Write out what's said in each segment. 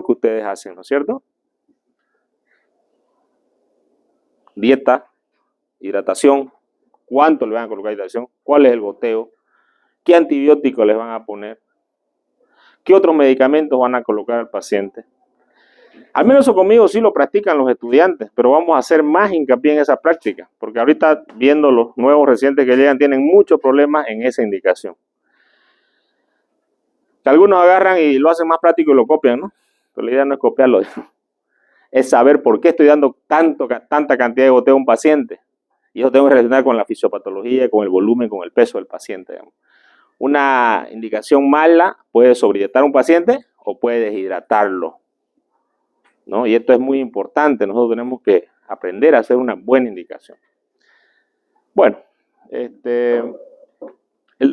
que ustedes hacen, ¿no es cierto? Dieta, hidratación, cuánto le van a colocar hidratación, cuál es el goteo, qué antibiótico les van a poner, qué otros medicamentos van a colocar al paciente. Al menos eso conmigo sí lo practican los estudiantes, pero vamos a hacer más hincapié en esa práctica, porque ahorita viendo los nuevos recientes que llegan tienen muchos problemas en esa indicación. Que algunos agarran y lo hacen más práctico y lo copian, ¿no? Pero la idea no es copiarlo, es saber por qué estoy dando tanta cantidad de goteo a un paciente. Y eso tengo que relacionar con la fisiopatología, con el volumen, con el peso del paciente, digamos. Una indicación mala puede sobrehidratar a un paciente o puede deshidratarlo, ¿no? Y esto es muy importante, nosotros tenemos que aprender a hacer una buena indicación. Bueno,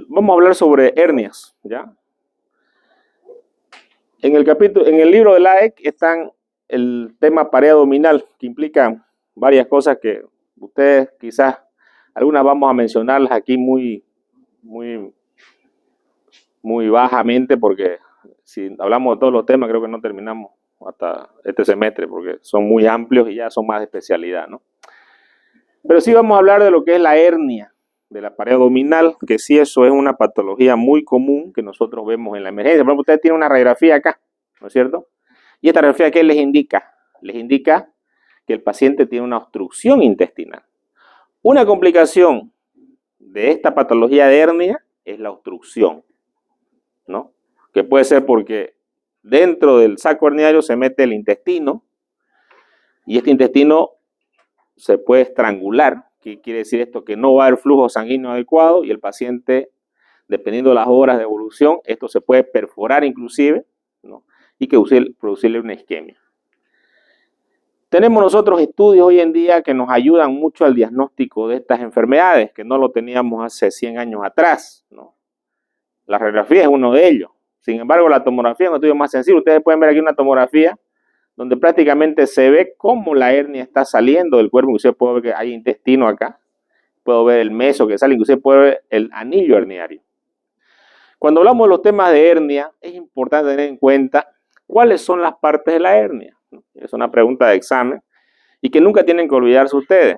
vamos a hablar sobre hernias, ¿ya? En el libro de la EC están el tema pared abdominal, que implica varias cosas que ustedes quizás, algunas vamos a mencionarlas aquí muy bajamente, porque si hablamos de todos los temas creo que no terminamos hasta este semestre, porque son muy amplios y ya son más de especialidad, ¿no? Pero sí vamos a hablar de lo que es la hernia de la pared abdominal, que sí eso es una patología muy común que nosotros vemos en la emergencia. Por ejemplo, ustedes tienen una radiografía acá, ¿no es cierto? Y esta radiografía, ¿qué les indica? Les indica que el paciente tiene una obstrucción intestinal. Una complicación de esta patología de hernia es la obstrucción, ¿no? Que puede ser porque dentro del saco herniario se mete el intestino y este intestino se puede estrangular. ¿Qué quiere decir esto? Que no va a haber flujo sanguíneo adecuado y el paciente, dependiendo de las horas de evolución, esto se puede perforar inclusive, ¿no? Y que producirle una isquemia. Tenemos nosotros estudios hoy en día que nos ayudan mucho al diagnóstico de estas enfermedades, que no lo teníamos hace 100 años atrás, ¿no? La radiografía es uno de ellos. Sin embargo, la tomografía es un estudio más sencillo. Ustedes pueden ver aquí una tomografía donde prácticamente se ve cómo la hernia está saliendo del cuerpo. Inclusive puedo ver que hay intestino acá. Puedo ver el meso que sale, inclusive puedo ver el anillo herniario. Cuando hablamos de los temas de hernia, es importante tener en cuenta cuáles son las partes de la hernia. Es una pregunta de examen y que nunca tienen que olvidarse ustedes.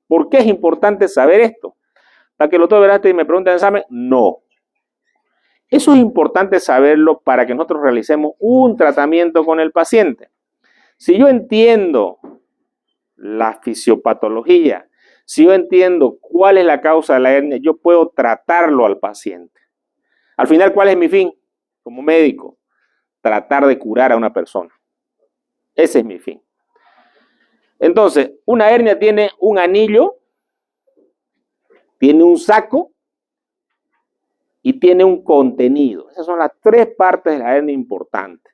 ¿Por qué es importante saber esto? ¿Para que el doctor Velázquez me pregunte en el examen? No. Eso es importante saberlo para que nosotros realicemos un tratamiento con el paciente. Si yo entiendo la fisiopatología, si yo entiendo cuál es la causa de la hernia, yo puedo tratarlo al paciente. Al final, ¿cuál es mi fin como médico? Tratar de curar a una persona. Ese es mi fin. Entonces, una hernia tiene un anillo, tiene un saco y tiene un contenido. Esas son las tres partes de la hernia importantes.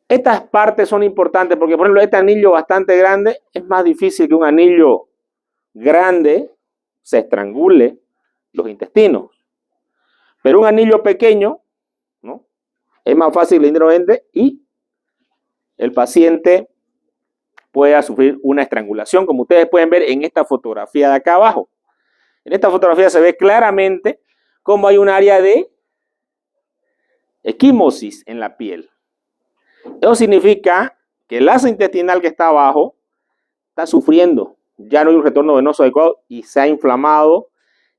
Estas partes son importantes porque, por ejemplo, este anillo bastante grande es más difícil que un anillo grande se estrangule los intestinos. Pero un anillo pequeño, ¿no? Es más fácil literalmente y el paciente puede sufrir una estrangulación, como ustedes pueden ver en esta fotografía de acá abajo. En esta fotografía se ve claramente cómo hay un área de equimosis en la piel. Eso significa que el asa intestinal que está abajo está sufriendo, ya no hay un retorno venoso adecuado y se ha inflamado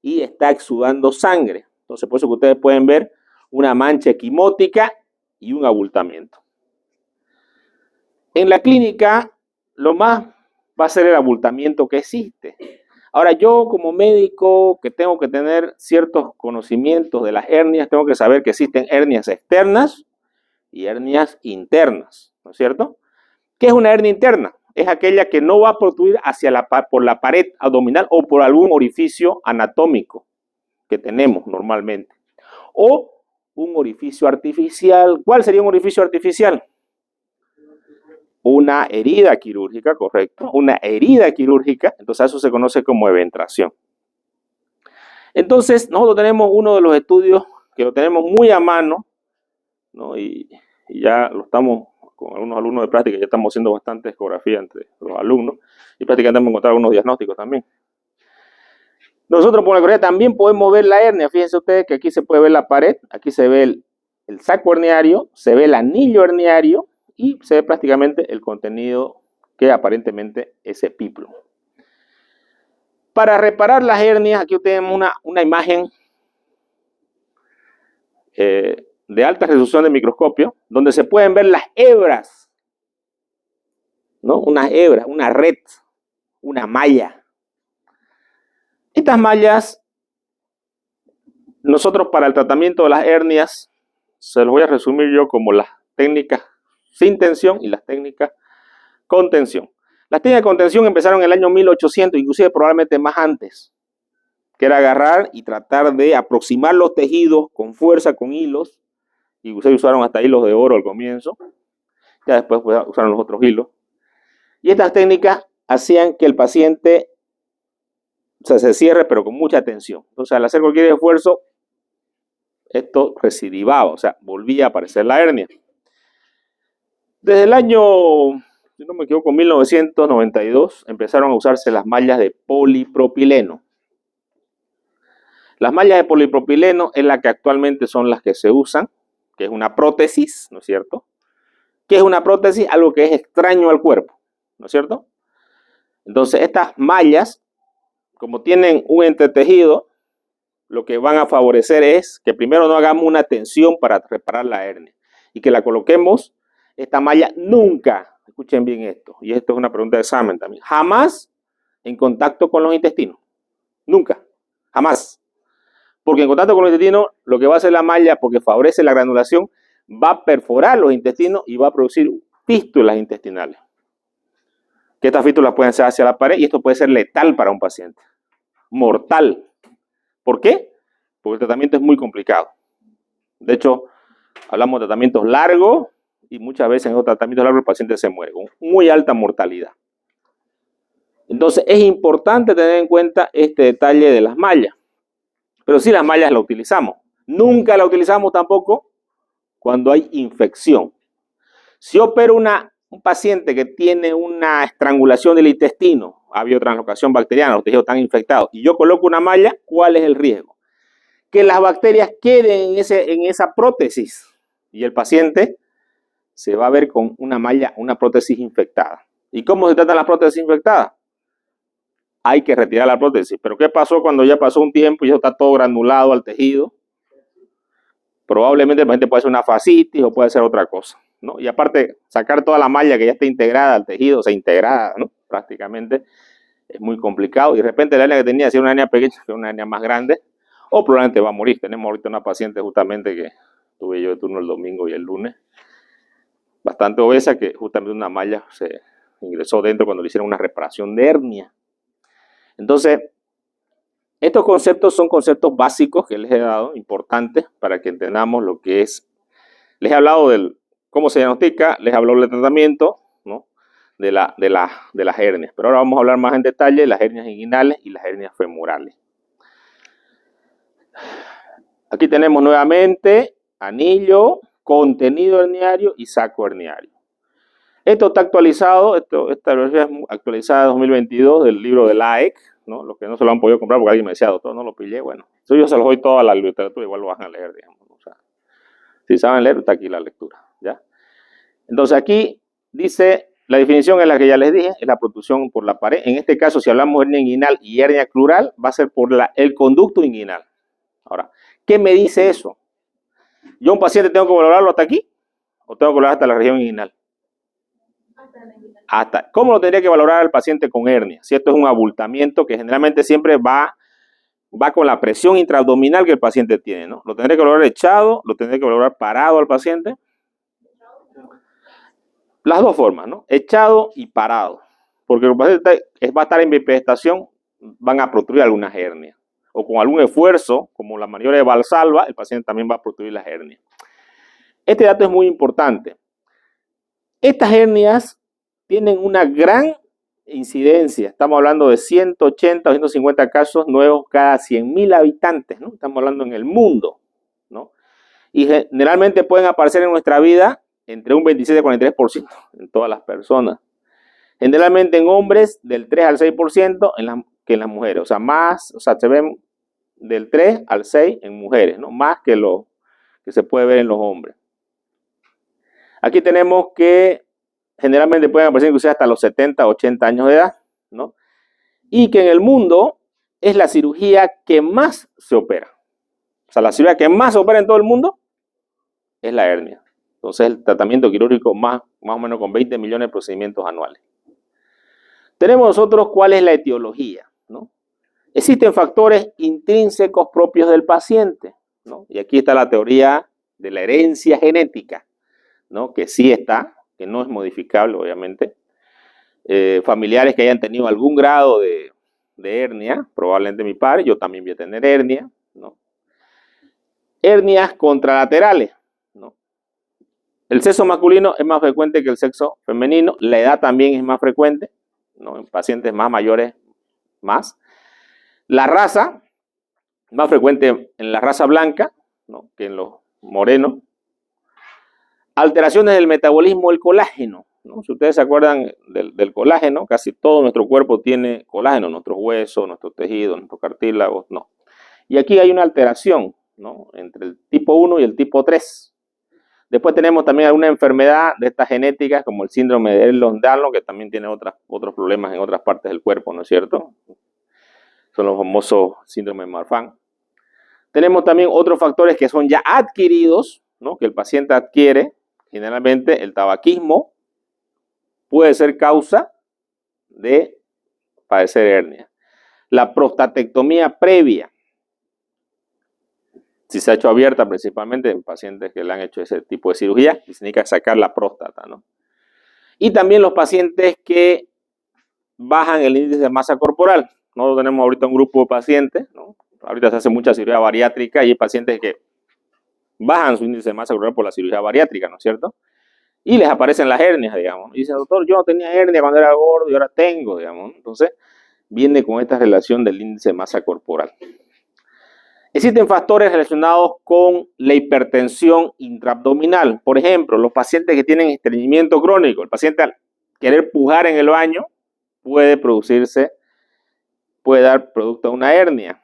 y está exudando sangre. Entonces, por eso que ustedes pueden ver una mancha equimótica y un abultamiento. En la clínica, lo más va a ser el abultamiento que existe. Ahora, yo como médico que tengo que tener ciertos conocimientos de las hernias, tengo que saber que existen hernias externas y hernias internas, ¿no es cierto? ¿Qué es una hernia interna? Es aquella que no va a protruir por la pared abdominal o por algún orificio anatómico que tenemos normalmente. O un orificio artificial. ¿Cuál sería un orificio artificial? Una herida quirúrgica, correcto. Una herida quirúrgica, entonces eso se conoce como eventración. Entonces, nosotros tenemos uno de los estudios que lo tenemos muy a mano, ¿no? Y ya lo estamos, con algunos alumnos de práctica, ya estamos haciendo bastante ecografía entre los alumnos y prácticamente hemos encontrado algunos diagnósticos también. Nosotros por la ecografía también podemos ver la hernia. Fíjense ustedes que aquí se puede ver la pared, aquí se ve el saco herniario, se ve el anillo herniario y se ve prácticamente el contenido que aparentemente es epíplo. Para reparar las hernias, aquí tenemos una imagen de alta resolución de microscopio, donde se pueden ver las hebras, ¿no? Unas hebras, una red, una malla. Estas mallas, nosotros para el tratamiento de las hernias, se los voy a resumir yo como las técnicas sin tensión y las técnicas con tensión. Las técnicas de contención empezaron en el año 1800, inclusive probablemente más antes, que era agarrar y tratar de aproximar los tejidos con fuerza, con hilos, y ustedes usaron hasta hilos de oro al comienzo, ya después usaron los otros hilos, y estas técnicas hacían que el paciente se cierre, pero con mucha tensión. Entonces, al hacer cualquier esfuerzo, esto recidivaba, o sea, volvía a aparecer la hernia. Desde el año, si no me equivoco, 1992, empezaron a usarse las mallas de polipropileno. Las mallas de polipropileno es la que actualmente son las que se usan, que es una prótesis, ¿no es cierto? ¿Qué es una prótesis? Algo que es extraño al cuerpo, ¿no es cierto? Entonces, estas mallas, como tienen un entretejido, lo que van a favorecer es que primero no hagamos una tensión para reparar la hernia y que la coloquemos, esta malla nunca, escuchen bien esto, y esto es una pregunta de examen también, jamás en contacto con los intestinos, nunca, jamás. Porque en contacto con los intestinos, lo que va a hacer la malla, porque favorece la granulación, va a perforar los intestinos y va a producir fístulas intestinales. Que estas fístulas pueden ser hacia la pared y esto puede ser letal para un paciente. Mortal. ¿Por qué? Porque el tratamiento es muy complicado. De hecho, hablamos de tratamientos largos y muchas veces en esos tratamientos largos el paciente se muere con muy alta mortalidad. Entonces, es importante tener en cuenta este detalle de las mallas. Pero sí las mallas las utilizamos. Nunca las utilizamos tampoco cuando hay infección. Si opero un paciente que tiene una estrangulación del intestino, ha habido translocación bacteriana, los tejidos están infectados, y yo coloco una malla, ¿cuál es el riesgo? Que las bacterias queden en esa prótesis y el paciente se va a ver con una malla, una prótesis infectada. ¿Y cómo se tratan las prótesis infectadas? Hay que retirar la prótesis. ¿Pero qué pasó cuando ya pasó un tiempo y ya está todo granulado al tejido? Probablemente el paciente puede ser una fascitis o puede ser otra cosa, ¿no? Y aparte, sacar toda la malla que ya está integrada al tejido, o sea, integrada, ¿no? Prácticamente, es muy complicado. Y de repente la hernia que tenía, si era una hernia pequeña, que una hernia más grande, o probablemente va a morir. Tenemos ahorita una paciente justamente que tuve yo de turno el domingo y el lunes, bastante obesa, que justamente una malla se ingresó dentro cuando le hicieron una reparación de hernia. Entonces, estos conceptos son conceptos básicos que les he dado, importantes, para que entendamos lo que es. Les he hablado del cómo se diagnostica, les he hablado del tratamiento, ¿no? de las hernias. Pero ahora vamos a hablar más en detalle de las hernias inguinales y las hernias femorales. Aquí tenemos nuevamente anillo, contenido herniario y saco herniario. Esto está actualizado, esta versión es actualizada de 2022 del libro de LAEC, ¿no? Los que no se lo han podido comprar porque alguien me decía, doctor, no lo pillé, bueno, yo se los doy toda la literatura, igual lo van a leer, digamos. O sea, si saben leer, está aquí la lectura, ¿ya? Entonces aquí dice, la definición es la que ya les dije, es la protrusión por la pared. En este caso, si hablamos de hernia inguinal y hernia crural, va a ser por el conducto inguinal. Ahora, ¿qué me dice eso? ¿Yo un paciente tengo que valorarlo hasta aquí? ¿O tengo que valorar hasta la región inguinal? ¿Cómo lo tendría que valorar el paciente con hernia? Si esto es un abultamiento que generalmente siempre va con la presión intraabdominal que el paciente tiene, ¿no? ¿Lo tendría que valorar echado? ¿Lo tendría que valorar parado al paciente? Las dos formas, ¿no? Echado y parado. Porque el paciente va a estar en bipedestación, van a protruir algunas hernias. O con algún esfuerzo, como la maniobra de Valsalva, el paciente también va a protruir las hernias. Este dato es muy importante. Estas hernias tienen una gran incidencia. Estamos hablando de 180 o 150 casos nuevos cada 100.000 habitantes, ¿no? Estamos hablando en el mundo, ¿no? Y generalmente pueden aparecer en nuestra vida entre un 27 y 43% en todas las personas. Generalmente en hombres del 3 al 6% que en las mujeres. O sea, se ven del 3 al 6 en mujeres, ¿no? Más que que se puede ver en los hombres. Aquí tenemos que generalmente pueden aparecer inclusive hasta los 70, 80 años de edad, ¿no? Y que en el mundo es la cirugía que más se opera. O sea, la cirugía que más se opera en todo el mundo es la hernia. Entonces, el tratamiento quirúrgico más o menos con 20 millones de procedimientos anuales. Tenemos nosotros cuál es la etiología, ¿no? Existen factores intrínsecos propios del paciente, ¿no? Y aquí está la teoría de la herencia genética, ¿no? Que sí está, que no es modificable, obviamente. Familiares que hayan tenido algún grado de hernia, probablemente mi padre, yo también voy a tener hernia, ¿no? Hernias contralaterales, ¿no? El sexo masculino es más frecuente que el sexo femenino, la edad también es más frecuente, ¿no? En pacientes más mayores, más. La raza, más frecuente en la raza blanca, ¿no? Que en los morenos. Alteraciones del metabolismo del colágeno, ¿no? Si ustedes se acuerdan del colágeno, casi todo nuestro cuerpo tiene colágeno, nuestros huesos, nuestros tejidos, nuestros cartílagos, no. Y aquí hay una alteración, ¿no? Entre el tipo 1 y el tipo 3. Después tenemos también alguna enfermedad de estas genéticas, como el síndrome de Ehlers-Danlos, que también tiene otros problemas en otras partes del cuerpo, ¿no es cierto? Son los famosos síndrome de Marfan. Tenemos también otros factores que son ya adquiridos, ¿no? Que el paciente adquiere. Generalmente el tabaquismo puede ser causa de padecer hernia. La prostatectomía previa, si se ha hecho abierta principalmente en pacientes que le han hecho ese tipo de cirugía, y significa sacar la próstata, ¿no? Y también los pacientes que bajan el índice de masa corporal. Nosotros tenemos ahorita un grupo de pacientes, ¿no? Ahorita se hace mucha cirugía bariátrica y hay pacientes que bajan su índice de masa corporal por la cirugía bariátrica, ¿no es cierto? Y les aparecen las hernias, digamos. Y dicen, doctor, yo no tenía hernia cuando era gordo y ahora tengo, digamos. Entonces, viene con esta relación del índice de masa corporal. Existen factores relacionados con la hipertensión intraabdominal. Por ejemplo, los pacientes que tienen estreñimiento crónico. El paciente al querer pujar en el baño puede dar producto a una hernia.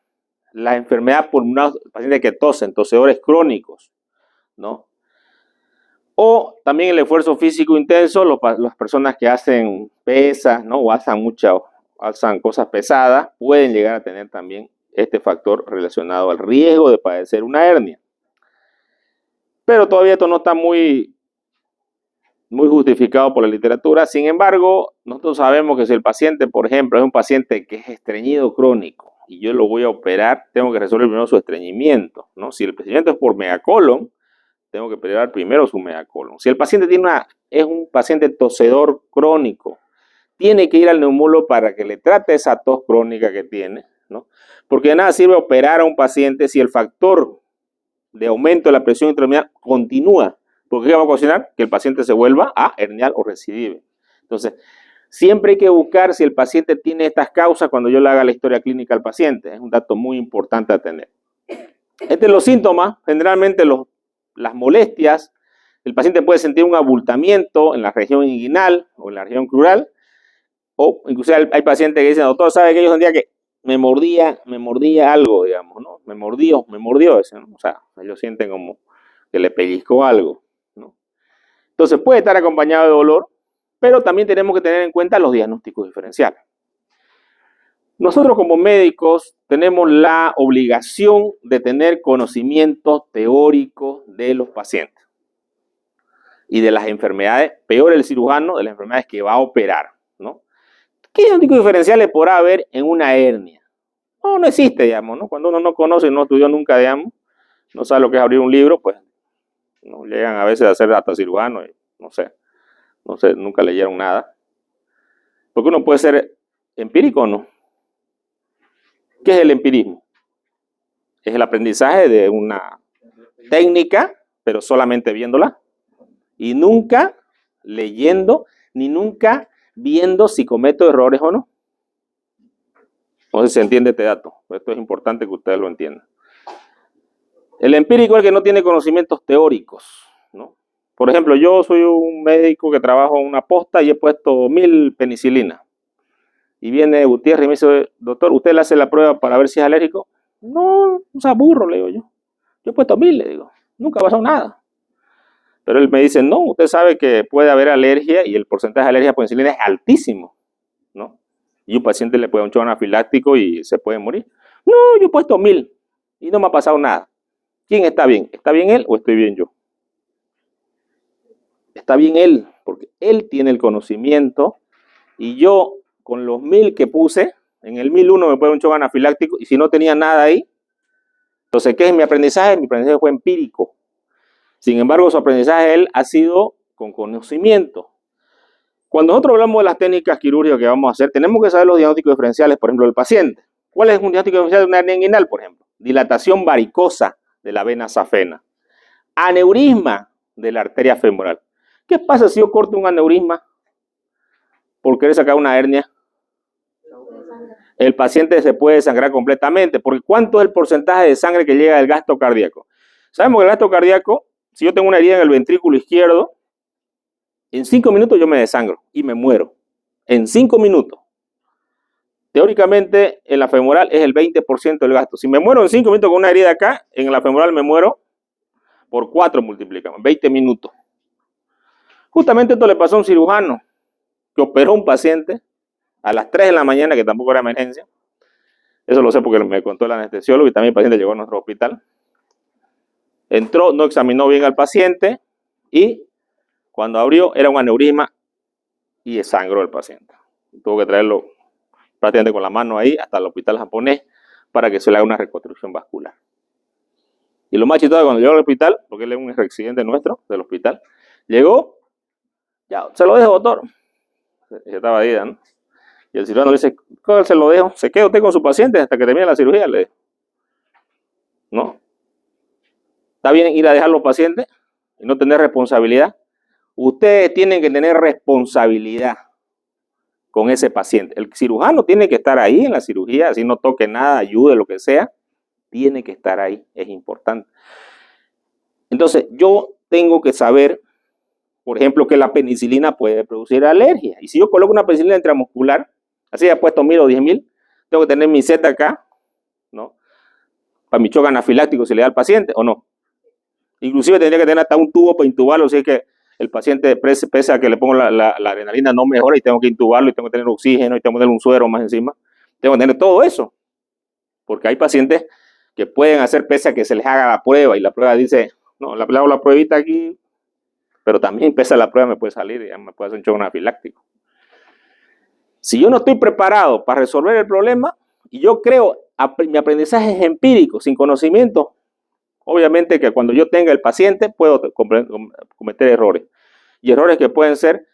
La enfermedad pulmonar, pacientes que tosen, tosedores crónicos, ¿no? O también el esfuerzo físico intenso, las personas que hacen pesas, ¿no? O alzan cosas pesadas, pueden llegar a tener también este factor relacionado al riesgo de padecer una hernia. Pero todavía esto no está muy justificado por la literatura. Sin embargo, nosotros sabemos que si el paciente, por ejemplo, es un paciente que es estreñido crónico y yo lo voy a operar, tengo que resolver primero su estreñimiento, ¿no? Si el estreñimiento es por megacolon, tengo que operar primero su megacolon. Si el paciente es un paciente tosedor crónico, tiene que ir al neumólogo para que le trate esa tos crónica que tiene, ¿no? Porque de nada sirve operar a un paciente si el factor de aumento de la presión intraabdominal continúa. Porque ¿qué va a ocasionar? Que el paciente se vuelva a herniar o recidive. Entonces, siempre hay que buscar si el paciente tiene estas causas cuando yo le haga la historia clínica al paciente. Es un dato muy importante a tener. Los síntomas, generalmente las molestias, el paciente puede sentir un abultamiento en la región inguinal o en la región crural, o inclusive hay pacientes que dicen, doctor, ¿sabe que yo sentía que me mordía algo, digamos, ¿no? Me mordió ese, ¿no? O sea, ellos sienten como que le pellizcó algo, ¿no? Entonces puede estar acompañado de dolor, pero también tenemos que tener en cuenta los diagnósticos diferenciales. Nosotros como médicos tenemos la obligación de tener conocimientos teóricos de los pacientes y de las enfermedades, peor el cirujano, de las enfermedades que va a operar, ¿no? ¿Qué diagnósticos diferenciales podrá haber en una hernia? No existe, digamos, ¿no? Cuando uno no conoce y no estudió nunca, digamos, no sabe lo que es abrir un libro, pues no llegan a veces a ser hasta cirujanos y no sé, nunca leyeron nada. Porque uno puede ser empírico o no. ¿Qué es el empirismo? Es el aprendizaje de una técnica, pero solamente viéndola. Y nunca leyendo, ni nunca viendo si cometo errores o no. No sé si se entiende este dato. Esto es importante que ustedes lo entiendan. El empírico es el que no tiene conocimientos teóricos, ¿no? Por ejemplo, yo soy un médico que trabajo en una posta y he puesto 1000 penicilinas. Y viene Gutiérrez y me dice, doctor, ¿usted le hace la prueba para ver si es alérgico? No, o sea, burro, le digo yo. Yo he puesto 1000, le digo. Nunca ha pasado nada. Pero él me dice, no, usted sabe que puede haber alergia y el porcentaje de alergia por penicilina es altísimo, ¿no? Y un paciente le puede dar un shock anafiláctico y se puede morir. No, yo he puesto 1000 y no me ha pasado nada. ¿Quién está bien? ¿Está bien él o estoy bien yo? Está bien él, porque él tiene el conocimiento y yo con los 1000 que puse, en el 1001 me puede dar un shock anafiláctico y si no tenía nada ahí, entonces, ¿qué es mi aprendizaje? Mi aprendizaje fue empírico. Sin embargo, su aprendizaje él ha sido con conocimiento. Cuando nosotros hablamos de las técnicas quirúrgicas que vamos a hacer, tenemos que saber los diagnósticos diferenciales, por ejemplo, del paciente. ¿Cuál es un diagnóstico diferencial de una hernia inguinal, por ejemplo? Dilatación varicosa de la vena safena. Aneurisma de la arteria femoral. ¿Qué pasa si yo corto un aneurisma por querer sacar una hernia? El paciente se puede desangrar completamente, porque ¿cuánto es el porcentaje de sangre que llega del gasto cardíaco? Sabemos que el gasto cardíaco, si yo tengo una herida en el ventrículo izquierdo, en 5 minutos yo me desangro y me muero. En 5 minutos. Teóricamente, en la femoral es el 20% del gasto. Si me muero en 5 minutos con una herida acá, en la femoral me muero por 4 multiplicamos, 20 minutos. Justamente esto le pasó a un cirujano que operó a un paciente a las 3 de la mañana, que tampoco era emergencia. Eso lo sé porque me contó el anestesiólogo y también el paciente llegó a nuestro hospital. Entró, no examinó bien al paciente y cuando abrió era un aneurisma y desangró el paciente. Tuvo que traerlo prácticamente con la mano ahí hasta el hospital japonés para que se le haga una reconstrucción vascular. Y lo más chistoso cuando llegó al hospital, porque él es un residente nuestro del hospital, llegó, ya, se lo dejo, doctor. Ya estaba ahí, ¿no? Y el cirujano le dice, se lo dejo, se queda usted con su paciente hasta que termine la cirugía, le dijo. ¿No? Está bien ir a dejar a los pacientes y no tener responsabilidad. Ustedes tienen que tener responsabilidad con ese paciente. El cirujano tiene que estar ahí en la cirugía, así no toque nada, ayude, lo que sea, tiene que estar ahí, es importante. Entonces, yo tengo que saber, por ejemplo, que la penicilina puede producir alergia. Y si yo coloco una penicilina intramuscular, así he puesto 1000 o 10.000, tengo que tener mi Z acá, ¿no? Para mi shock anafiláctico si le da al paciente o no. Inclusive tendría que tener hasta un tubo para intubarlo, si es que el paciente, pese a que le pongo la adrenalina, no mejora y tengo que intubarlo y tengo que tener oxígeno y tengo que tener un suero más encima. Tengo que tener todo eso. Porque hay pacientes que pueden hacer pese a que se les haga la prueba y la prueba dice, no, le hago la pruebita aquí, pero también pese a la prueba me puede salir y ya me puede hacer un shock anafiláctico. Si yo no estoy preparado para resolver el problema, y yo creo, mi aprendizaje es empírico, sin conocimiento, obviamente que cuando yo tenga el paciente puedo cometer errores. Y errores que pueden ser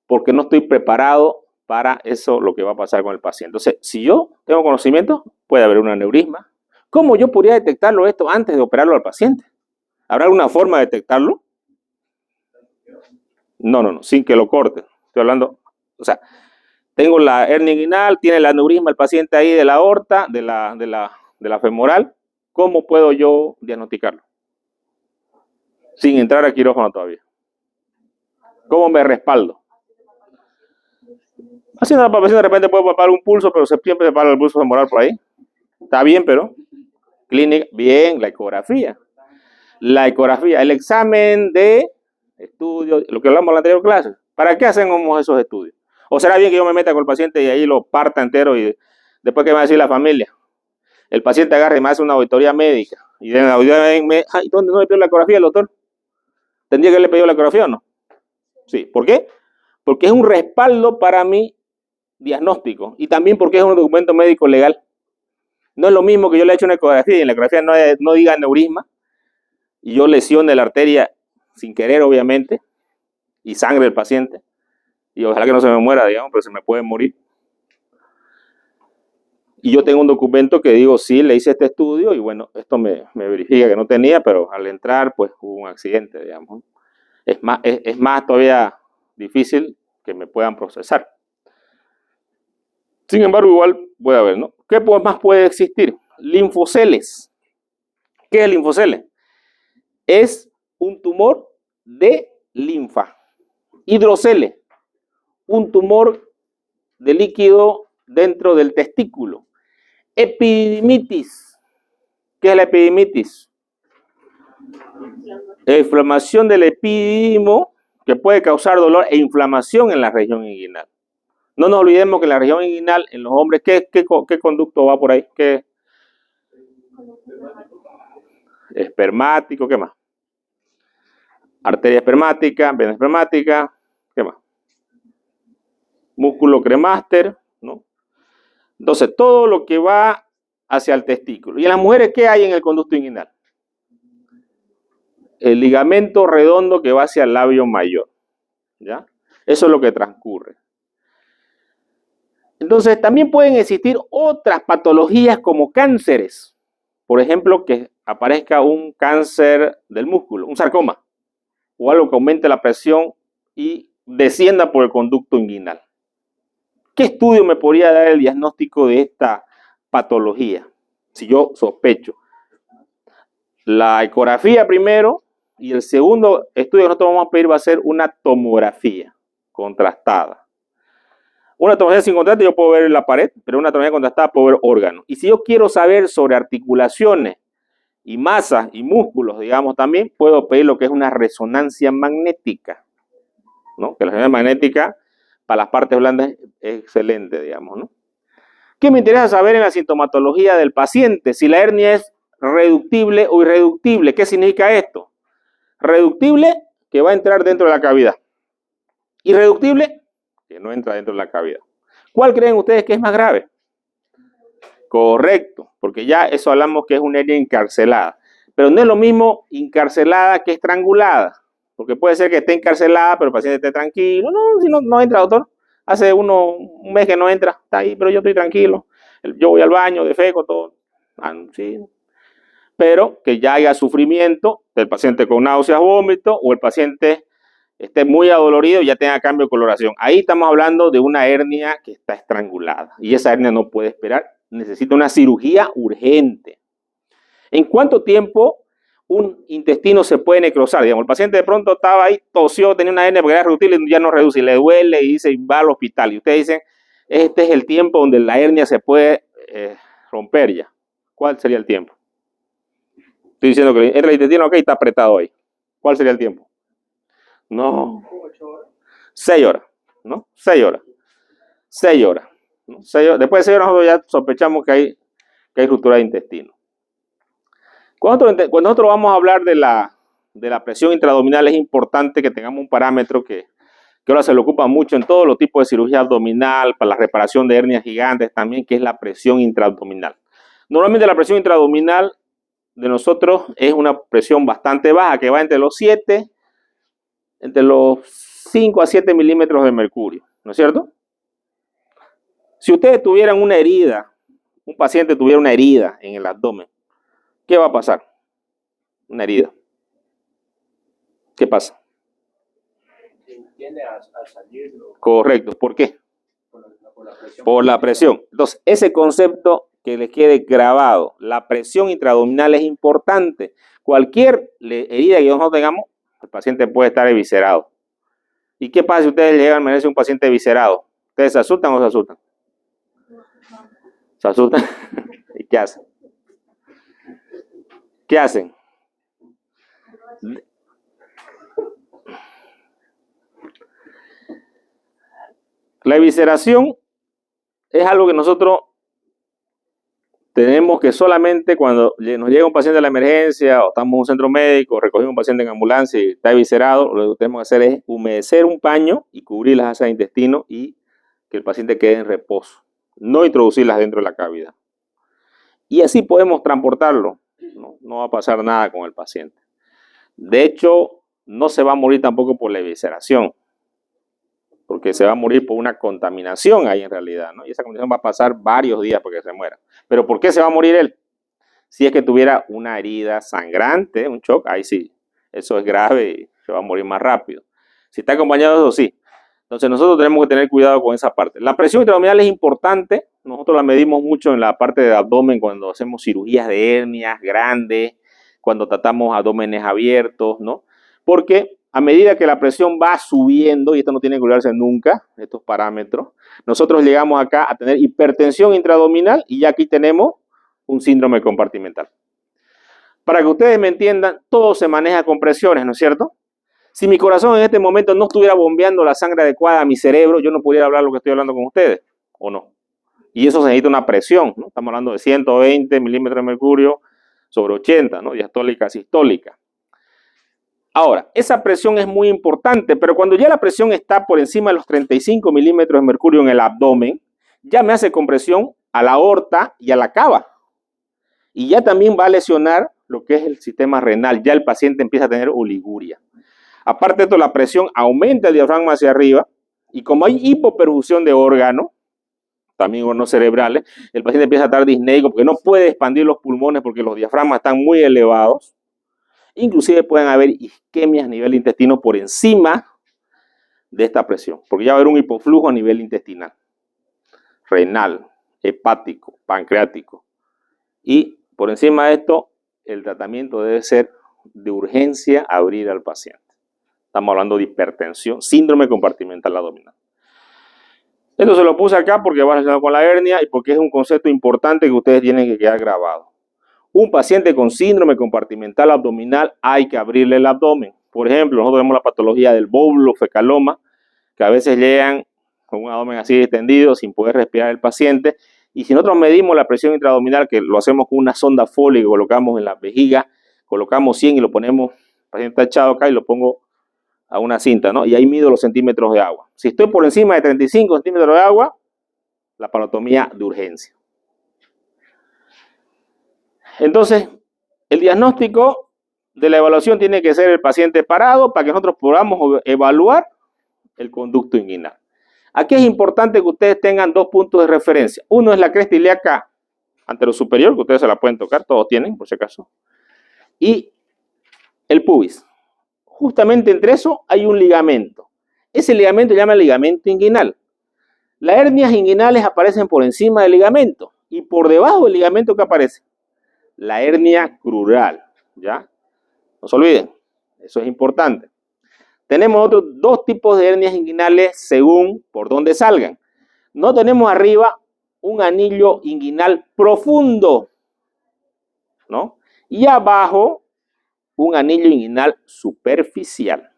porque no estoy preparado para eso, lo que va a pasar con el paciente. Entonces, si yo tengo conocimiento, puede haber un aneurisma. ¿Cómo yo podría detectarlo esto antes de operarlo al paciente? ¿Habrá alguna forma de detectarlo? No, sin que lo corte. Estoy hablando, o sea, tengo la hernia inguinal, tiene el aneurisma el paciente ahí de la aorta, de la femoral. ¿Cómo puedo yo diagnosticarlo? Sin entrar a quirófano todavía. ¿Cómo me respaldo? Así no, para de repente puedo palpar un pulso, pero siempre se para el pulso femoral por ahí. Está bien, pero clínica, bien, la ecografía. La ecografía, el examen de estudio, lo que hablamos en la anterior clase. ¿Para qué hacemos esos estudios? ¿O será bien que yo me meta con el paciente y ahí lo parta entero y después qué va a decir la familia? El paciente agarra y me hace una auditoría médica. Y en la auditoría médica, ay, ¿dónde no le pidió la ecografía al doctor? ¿Tendría que le pidió la ecografía o no? Sí, ¿por qué? Porque es un respaldo para mi diagnóstico y también porque es un documento médico legal. No es lo mismo que yo le he hecho una ecografía y en la ecografía no diga aneurisma y yo lesione la arteria sin querer, obviamente, y sangre del paciente. Y ojalá que no se me muera, digamos, pero se me puede morir. Y yo tengo un documento que digo, sí, le hice este estudio y bueno, esto me verifica que no tenía, pero al entrar, pues hubo un accidente, digamos. Es más todavía difícil que me puedan procesar. Sin embargo, igual puede haber, ¿no? ¿Qué más puede existir? Linfoceles. ¿Qué es linfoceles? Es un tumor de linfa. Hidroceles, un tumor de líquido dentro del testículo. Epididimitis. ¿Qué es la epididimitis? Inflamación del epidídimo, que puede causar dolor e inflamación en la región inguinal. No nos olvidemos que en la región inguinal, en los hombres, ¿qué conducto va por ahí? ¿Qué? Espermático, ¿qué más? Arteria espermática, vena espermática, ¿qué más? Músculo cremaster, ¿no? Entonces, todo lo que va hacia el testículo. ¿Y en las mujeres qué hay en el conducto inguinal? El ligamento redondo que va hacia el labio mayor, ¿ya? Eso es lo que transcurre. Entonces, también pueden existir otras patologías como cánceres. Por ejemplo, que aparezca un cáncer del músculo, un sarcoma, o algo que aumente la presión y descienda por el conducto inguinal. ¿Qué estudio me podría dar el diagnóstico de esta patología? Si yo sospecho. La ecografía primero, y el segundo estudio que nosotros vamos a pedir va a ser una tomografía contrastada. Una tomografía sin contraste yo puedo ver la pared, pero una tomografía contrastada puedo ver órganos. Y si yo quiero saber sobre articulaciones y masas y músculos, digamos, también puedo pedir lo que es una resonancia magnética, ¿no? Que la resonancia magnética para las partes blandas es excelente, digamos, ¿no? ¿Qué me interesa saber en la sintomatología del paciente? Si la hernia es reductible o irreductible. ¿Qué significa esto? Reductible, que va a entrar dentro de la cavidad. Irreductible, que no entra dentro de la cavidad. ¿Cuál creen ustedes que es más grave? Correcto, porque ya eso hablamos que es una hernia encarcelada. Pero no es lo mismo encarcelada que estrangulada. Porque puede ser que esté encarcelada, pero el paciente esté tranquilo. No, si no entra, doctor. Hace un mes que no entra, está ahí, pero yo estoy tranquilo. Yo voy al baño, defeco, todo. Sí. Pero que ya haya sufrimiento del paciente con náuseas, vómito, o el paciente esté muy adolorido y ya tenga cambio de coloración. Ahí estamos hablando de una hernia que está estrangulada. Y esa hernia no puede esperar, necesita una cirugía urgente. ¿En cuánto tiempo un intestino se puede necrosar? Digamos, el paciente de pronto estaba ahí, tosió, tenía una hernia porque era reductible y ya no reduce, y le duele y dice, va al hospital. Y ustedes dicen, este es el tiempo donde la hernia se puede romper ya. ¿Cuál sería el tiempo? Estoy diciendo que el intestino ok, está apretado ahí. ¿Cuál sería el tiempo? No. 6 horas, ¿no? 6 horas. 6 horas. ¿no? 6 horas. Después de 6 horas nosotros ya sospechamos que hay ruptura de intestino. Cuando nosotros vamos a hablar de la presión intraabdominal, es importante que tengamos un parámetro que ahora se le ocupa mucho en todos los tipos de cirugía abdominal, para la reparación de hernias gigantes también, que es la presión intraabdominal. Normalmente la presión intraabdominal de nosotros es una presión bastante baja, que va entre los 5 a 7 milímetros de mercurio, ¿no es cierto? Si ustedes tuvieran una herida, un paciente tuviera una herida en el abdomen, ¿qué va a pasar? Una herida. ¿Qué pasa? Tiende a salir. Correcto. ¿Por qué? Por la presión. Entonces, ese concepto que les quede grabado, la presión intraabdominal es importante. Cualquier herida que nosotros tengamos, el paciente puede estar eviscerado. ¿Y qué pasa si ustedes llegan a emergencia un paciente eviscerado? ¿Ustedes se asustan o se asustan? ¿Se asustan? ¿Y qué hacen? ¿Qué hacen? La evisceración es algo que nosotros tenemos que solamente cuando nos llega un paciente a la emergencia o estamos en un centro médico, recogimos un paciente en ambulancia y está eviscerado, lo que tenemos que hacer es humedecer un paño y cubrir las asas de intestino y que el paciente quede en reposo, no introducirlas dentro de la cavidad. Y así podemos transportarlo, no va a pasar nada con el paciente. De hecho, no se va a morir tampoco por la evisceración, porque se va a morir por una contaminación ahí en realidad, ¿no? Y esa contaminación va a pasar varios días porque se muera. ¿Pero por qué se va a morir él? Si es que tuviera una herida sangrante, un shock, ahí sí, eso es grave y se va a morir más rápido. Si está acompañado de eso, sí. Entonces nosotros tenemos que tener cuidado con esa parte. La presión intraabdominal es importante, nosotros la medimos mucho en la parte del abdomen cuando hacemos cirugías de hernias grandes, cuando tratamos abdómenes abiertos, ¿no? Porque a medida que la presión va subiendo, y esto no tiene que olvidarse nunca, estos parámetros, nosotros llegamos acá a tener hipertensión intraabdominal y ya aquí tenemos un síndrome compartimental. Para que ustedes me entiendan, todo se maneja con presiones, ¿no es cierto? Si mi corazón en este momento no estuviera bombeando la sangre adecuada a mi cerebro, yo no pudiera hablar lo que estoy hablando con ustedes, ¿o no? Y eso se necesita una presión, ¿no? Estamos hablando de 120 milímetros de mercurio sobre 80, ¿no? Diastólica, sistólica. Ahora, esa presión es muy importante, pero cuando ya la presión está por encima de los 35 milímetros de mercurio en el abdomen, ya me hace compresión a la aorta y a la cava. Y ya también va a lesionar lo que es el sistema renal. Ya el paciente empieza a tener oliguria. Aparte de esto, la presión aumenta el diafragma hacia arriba y como hay hipoperfusión de órganos, también órganos cerebrales, el paciente empieza a estar disneico porque no puede expandir los pulmones porque los diafragmas están muy elevados. Inclusive pueden haber isquemias a nivel intestino por encima de esta presión, porque ya va a haber un hipoflujo a nivel intestinal, renal, hepático, pancreático. Y por encima de esto, el tratamiento debe ser de urgencia abrir al paciente. Estamos hablando de hipertensión, síndrome compartimental abdominal. Esto se lo puse acá porque va relacionado con la hernia y porque es un concepto importante que ustedes tienen que quedar grabado. Un paciente con síndrome compartimental abdominal hay que abrirle el abdomen. Por ejemplo, nosotros tenemos la patología del bóbulo fecaloma, que a veces llegan con un abdomen así extendido sin poder respirar el paciente. Y si nosotros medimos la presión intraabdominal, que lo hacemos con una sonda Foley que colocamos en la vejiga, colocamos 100 y lo ponemos, el paciente está echado acá y lo pongo a una cinta, ¿no? Y ahí mido los centímetros de agua. Si estoy por encima de 35 centímetros de agua, la parotomía de urgencia. Entonces, el diagnóstico de la evaluación tiene que ser el paciente parado para que nosotros podamos evaluar el conducto inguinal. Aquí es importante que ustedes tengan dos puntos de referencia. Uno es la cresta ilíaca anterosuperior, que ustedes se la pueden tocar, todos tienen, por si acaso. Y el pubis. Justamente entre eso hay un ligamento. Ese ligamento se llama ligamento inguinal. Las hernias inguinales aparecen por encima del ligamento y por debajo del ligamento que aparece la hernia crural, ¿ya? No se olviden, eso es importante. Tenemos otros dos tipos de hernias inguinales según por dónde salgan. No tenemos arriba un anillo inguinal profundo, ¿no? Y abajo un anillo inguinal superficial.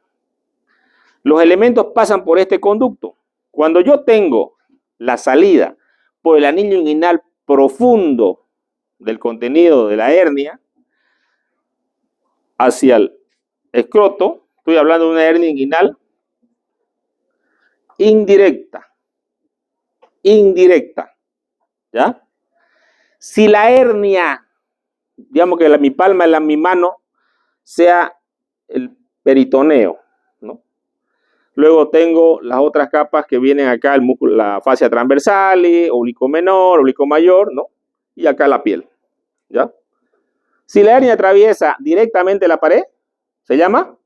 Los elementos pasan por este conducto. Cuando yo tengo la salida por el anillo inguinal profundo del contenido de la hernia hacia el escroto, estoy hablando de una hernia inguinal indirecta, ¿ya? Si la hernia, digamos que mi palma de mi mano sea el peritoneo, ¿no? Luego tengo las otras capas que vienen acá, el músculo, la fascia transversal, oblicuo menor, oblicuo mayor, ¿no? Y acá la piel, ¿ya? Si la hernia atraviesa directamente la pared, ¿se llama?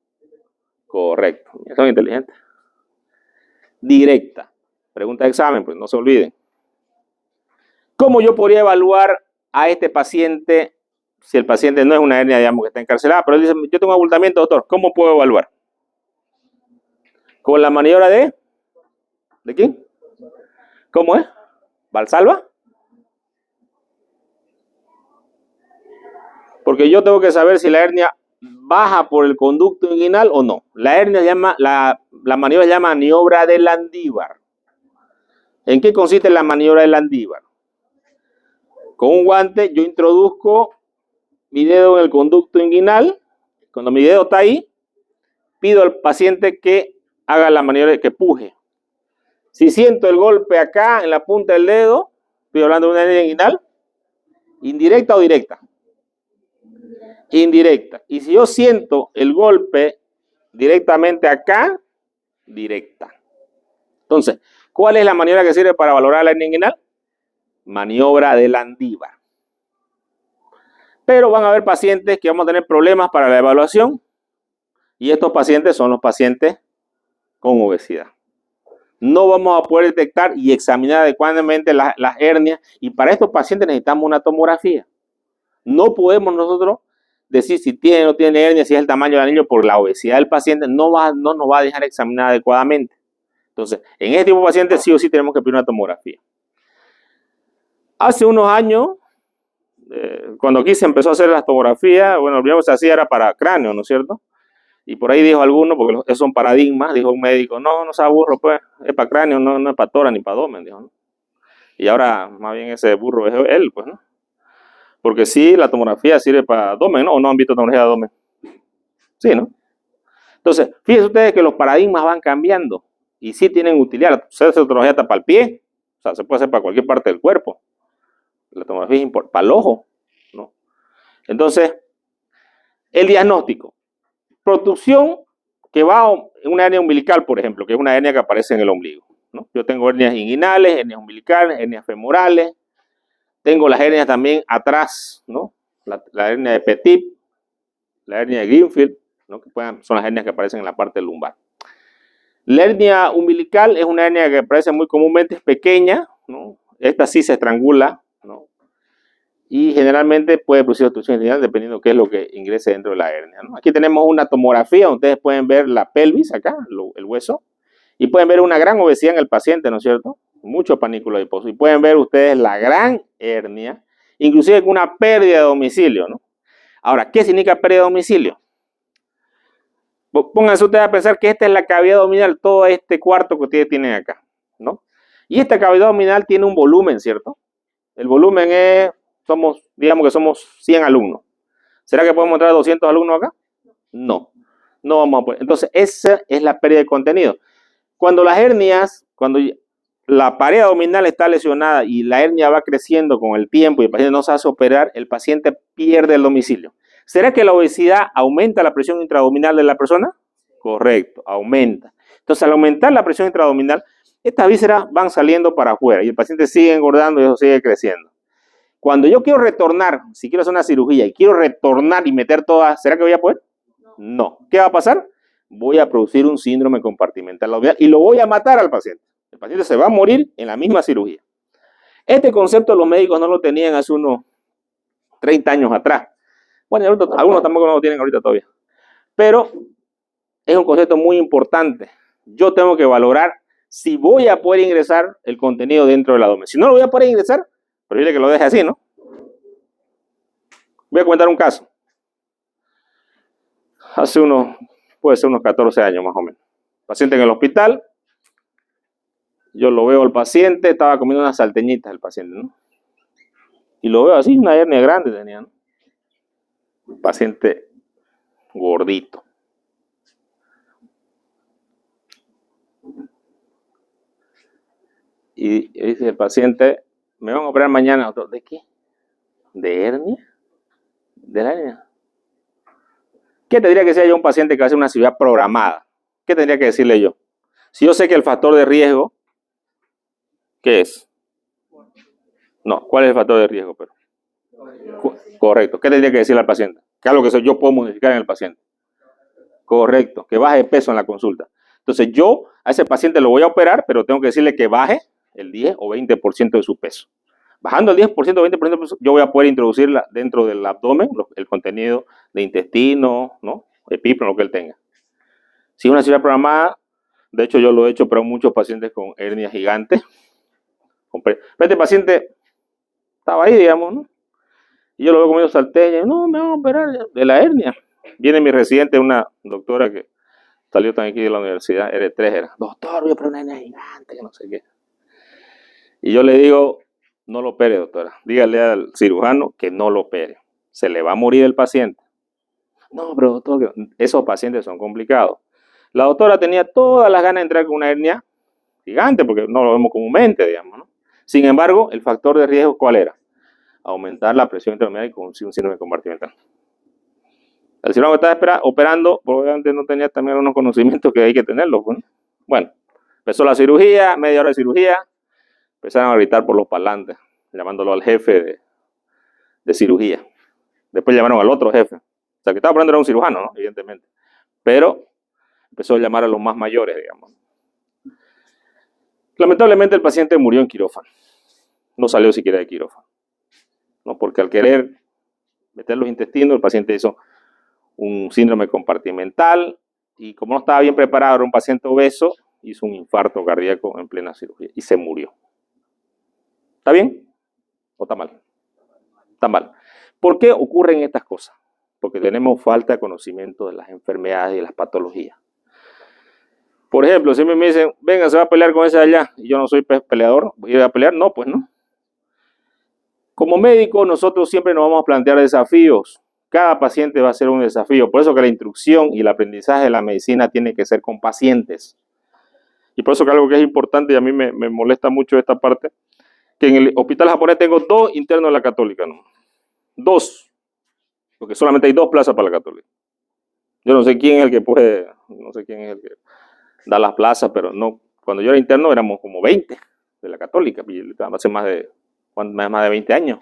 Correcto, son inteligentes. Directa. Pregunta de examen, pues no se olviden. ¿Cómo yo podría evaluar a este paciente si el paciente no es una hernia, digamos, que está encarcelada, pero él dice, yo tengo abultamiento, doctor, ¿cómo puedo evaluar? ¿Con la maniobra de quién? ¿Cómo es? ¿Valsalva? Porque yo tengo que saber si la hernia baja por el conducto inguinal o no. La hernia llama, la maniobra se llama maniobra de Landívar. ¿En qué consiste la maniobra de Landívar? Con un guante yo introduzco mi dedo en el conducto inguinal. Cuando mi dedo está ahí, pido al paciente que haga la maniobra de que puje. Si siento el golpe acá en la punta del dedo, estoy hablando de una hernia inguinal, indirecta o directa. Indirecta. Y si yo siento el golpe directamente acá, directa. Entonces, ¿cuál es la maniobra que sirve para valorar la hernia inguinal? Maniobra de Landívar. Pero van a haber pacientes que vamos a tener problemas para la evaluación y estos pacientes son los pacientes con obesidad. No vamos a poder detectar y examinar adecuadamente las hernias y para estos pacientes necesitamos una tomografía. No podemos nosotros decir si tiene o no tiene hernia, si es el tamaño del anillo, por la obesidad del paciente, no nos va a dejar examinar adecuadamente. Entonces, en este tipo de pacientes sí o sí tenemos que pedir una tomografía. Hace unos años, cuando aquí se empezó a hacer la tomografía, bueno, lo primero que se hacía era para cráneo, ¿no es cierto? Y por ahí dijo alguno, porque esos son paradigmas, dijo un médico, no se aburro, pues, es para cráneo, no es para tórax ni para abdomen, dijo, ¿no? Y ahora, más bien, ese burro es él, pues, ¿no? Porque sí, la tomografía sirve para abdomen, ¿no? ¿O no han visto tomografía de abdomen? Sí, ¿no? Entonces, fíjense ustedes que los paradigmas van cambiando y sí tienen utilidad. La tomografía está para el pie, o sea, se puede hacer para cualquier parte del cuerpo. La tomografía es importante, para el ojo, ¿no? Entonces, el diagnóstico. Protrusión que va en una hernia umbilical, por ejemplo, que es una hernia que aparece en el ombligo, ¿no? Yo tengo hernias inguinales, hernias umbilicales, hernias femorales. Tengo las hernias también atrás, ¿no? La hernia de Petit, la hernia de Greenfield, ¿no? Que son las hernias que aparecen en la parte lumbar. La hernia umbilical es una hernia que aparece muy comúnmente, es pequeña, ¿no? Esta sí se estrangula, ¿no? Y generalmente puede producir obstrucción intestinal dependiendo de qué es lo que ingrese dentro de la hernia, ¿no? Aquí tenemos una tomografía, ustedes pueden ver la pelvis acá, el hueso, y pueden ver una gran obesidad en el paciente, ¿no es cierto? Mucho panículo adiposo. Y pueden ver ustedes la gran hernia, inclusive con una pérdida de domicilio, ¿no? Ahora, ¿qué significa pérdida de domicilio? Pónganse ustedes a pensar que esta es la cavidad abdominal, todo este cuarto que ustedes tienen acá, ¿no? Y esta cavidad abdominal tiene un volumen, ¿cierto? El volumen es, digamos que somos 100 alumnos. ¿Será que podemos entrar 200 alumnos acá? No, no vamos a poder. Entonces, esa es la pérdida de contenido. Cuando las hernias, cuando la pared abdominal está lesionada y la hernia va creciendo con el tiempo y el paciente no se hace operar, el paciente pierde el domicilio. ¿Será que la obesidad aumenta la presión intraabdominal de la persona? Correcto, aumenta. Entonces, al aumentar la presión intraabdominal, estas vísceras van saliendo para afuera y el paciente sigue engordando y eso sigue creciendo. Cuando yo quiero retornar, si quiero hacer una cirugía y quiero retornar y meter todas, ¿será que voy a poder? No. ¿Qué va a pasar? Voy a producir un síndrome compartimental abdominal y lo voy a matar al paciente. El paciente se va a morir en la misma cirugía. Este concepto los médicos no lo tenían hace unos 30 años atrás. Bueno, algunos tampoco no lo tienen ahorita todavía. Pero es un concepto muy importante. Yo tengo que valorar si voy a poder ingresar el contenido dentro del abdomen. Si no lo voy a poder ingresar, preferible que lo deje así, ¿no? Voy a comentar un caso. Puede ser unos 14 años más o menos. Paciente en el hospital. Yo lo veo al paciente, estaba comiendo unas salteñitas el paciente, ¿no? Y lo veo así, una hernia grande tenía, ¿no? Un paciente gordito. Y dice el paciente, me van a operar mañana. ¿De qué? ¿De hernia? ¿De la hernia? ¿Qué tendría que decir yo a un paciente que hace una cirugía programada? ¿Qué tendría que decirle yo? Si yo sé que el factor de riesgo, ¿qué es? No, ¿cuál es el factor de riesgo? Pero, correcto. ¿Qué tendría que decirle al paciente? ¿Qué es lo que yo puedo modificar en el paciente? Correcto, que baje de peso en la consulta. Entonces yo a ese paciente lo voy a operar, pero tengo que decirle que baje el 10 o 20% de su peso. Bajando el 10% o 20% de peso, yo voy a poder introducir dentro del abdomen el contenido de intestino, ¿no? Epíplomo, lo que él tenga. Si es una cirugía programada, de hecho yo lo he hecho, pero muchos pacientes con hernias gigantes. Este paciente estaba ahí, digamos, ¿no? Y yo lo veo comiendo salteña, no, me van a operar de la hernia. Viene mi residente, una doctora que salió también aquí de la universidad, R3 era, doctor, voy a operar una hernia gigante, que no sé qué. Y yo le digo, no lo opere, doctora. Dígale al cirujano que no lo opere. Se le va a morir el paciente. No, pero doctor, esos pacientes son complicados. La doctora tenía todas las ganas de entrar con una hernia gigante, porque no lo vemos comúnmente, digamos, ¿no? Sin embargo, el factor de riesgo, ¿cuál era? Aumentar la presión intraabdominal y con un síndrome compartimental. El cirujano que estaba operando, probablemente no tenía también unos conocimientos que hay que tenerlos. Bueno, empezó la cirugía, media hora de cirugía, empezaron a gritar por los parlantes, llamándolo al jefe de cirugía. Después llamaron al otro jefe. O sea, que estaba operando era un cirujano, ¿no? Evidentemente. Pero empezó a llamar a los más mayores, digamos. Lamentablemente el paciente murió en quirófano. No salió siquiera de quirófano. ¿No? Porque al querer meter los intestinos, el paciente hizo un síndrome compartimental y como no estaba bien preparado, era un paciente obeso, hizo un infarto cardíaco en plena cirugía y se murió. ¿Está bien? ¿O está mal? Está mal. ¿Por qué ocurren estas cosas? Porque tenemos falta de conocimiento de las enfermedades y de las patologías. Por ejemplo, si me dicen, venga, se va a pelear con ese de allá, y yo no soy peleador, ¿voy a ir a pelear? No, pues no. Como médico, nosotros siempre nos vamos a plantear desafíos. Cada paciente va a ser un desafío. Por eso que la instrucción y el aprendizaje de la medicina tiene que ser con pacientes. Y por eso que algo que es importante, y a mí me molesta mucho esta parte, que en el hospital japonés tengo 2 internos de la Católica, ¿no? 2, porque solamente hay 2 plazas para la Católica. Yo no sé quién es el que puede, no sé quién es el que da las plazas, pero no. Cuando yo era interno éramos como 20 de la Católica, hace más de 20 años.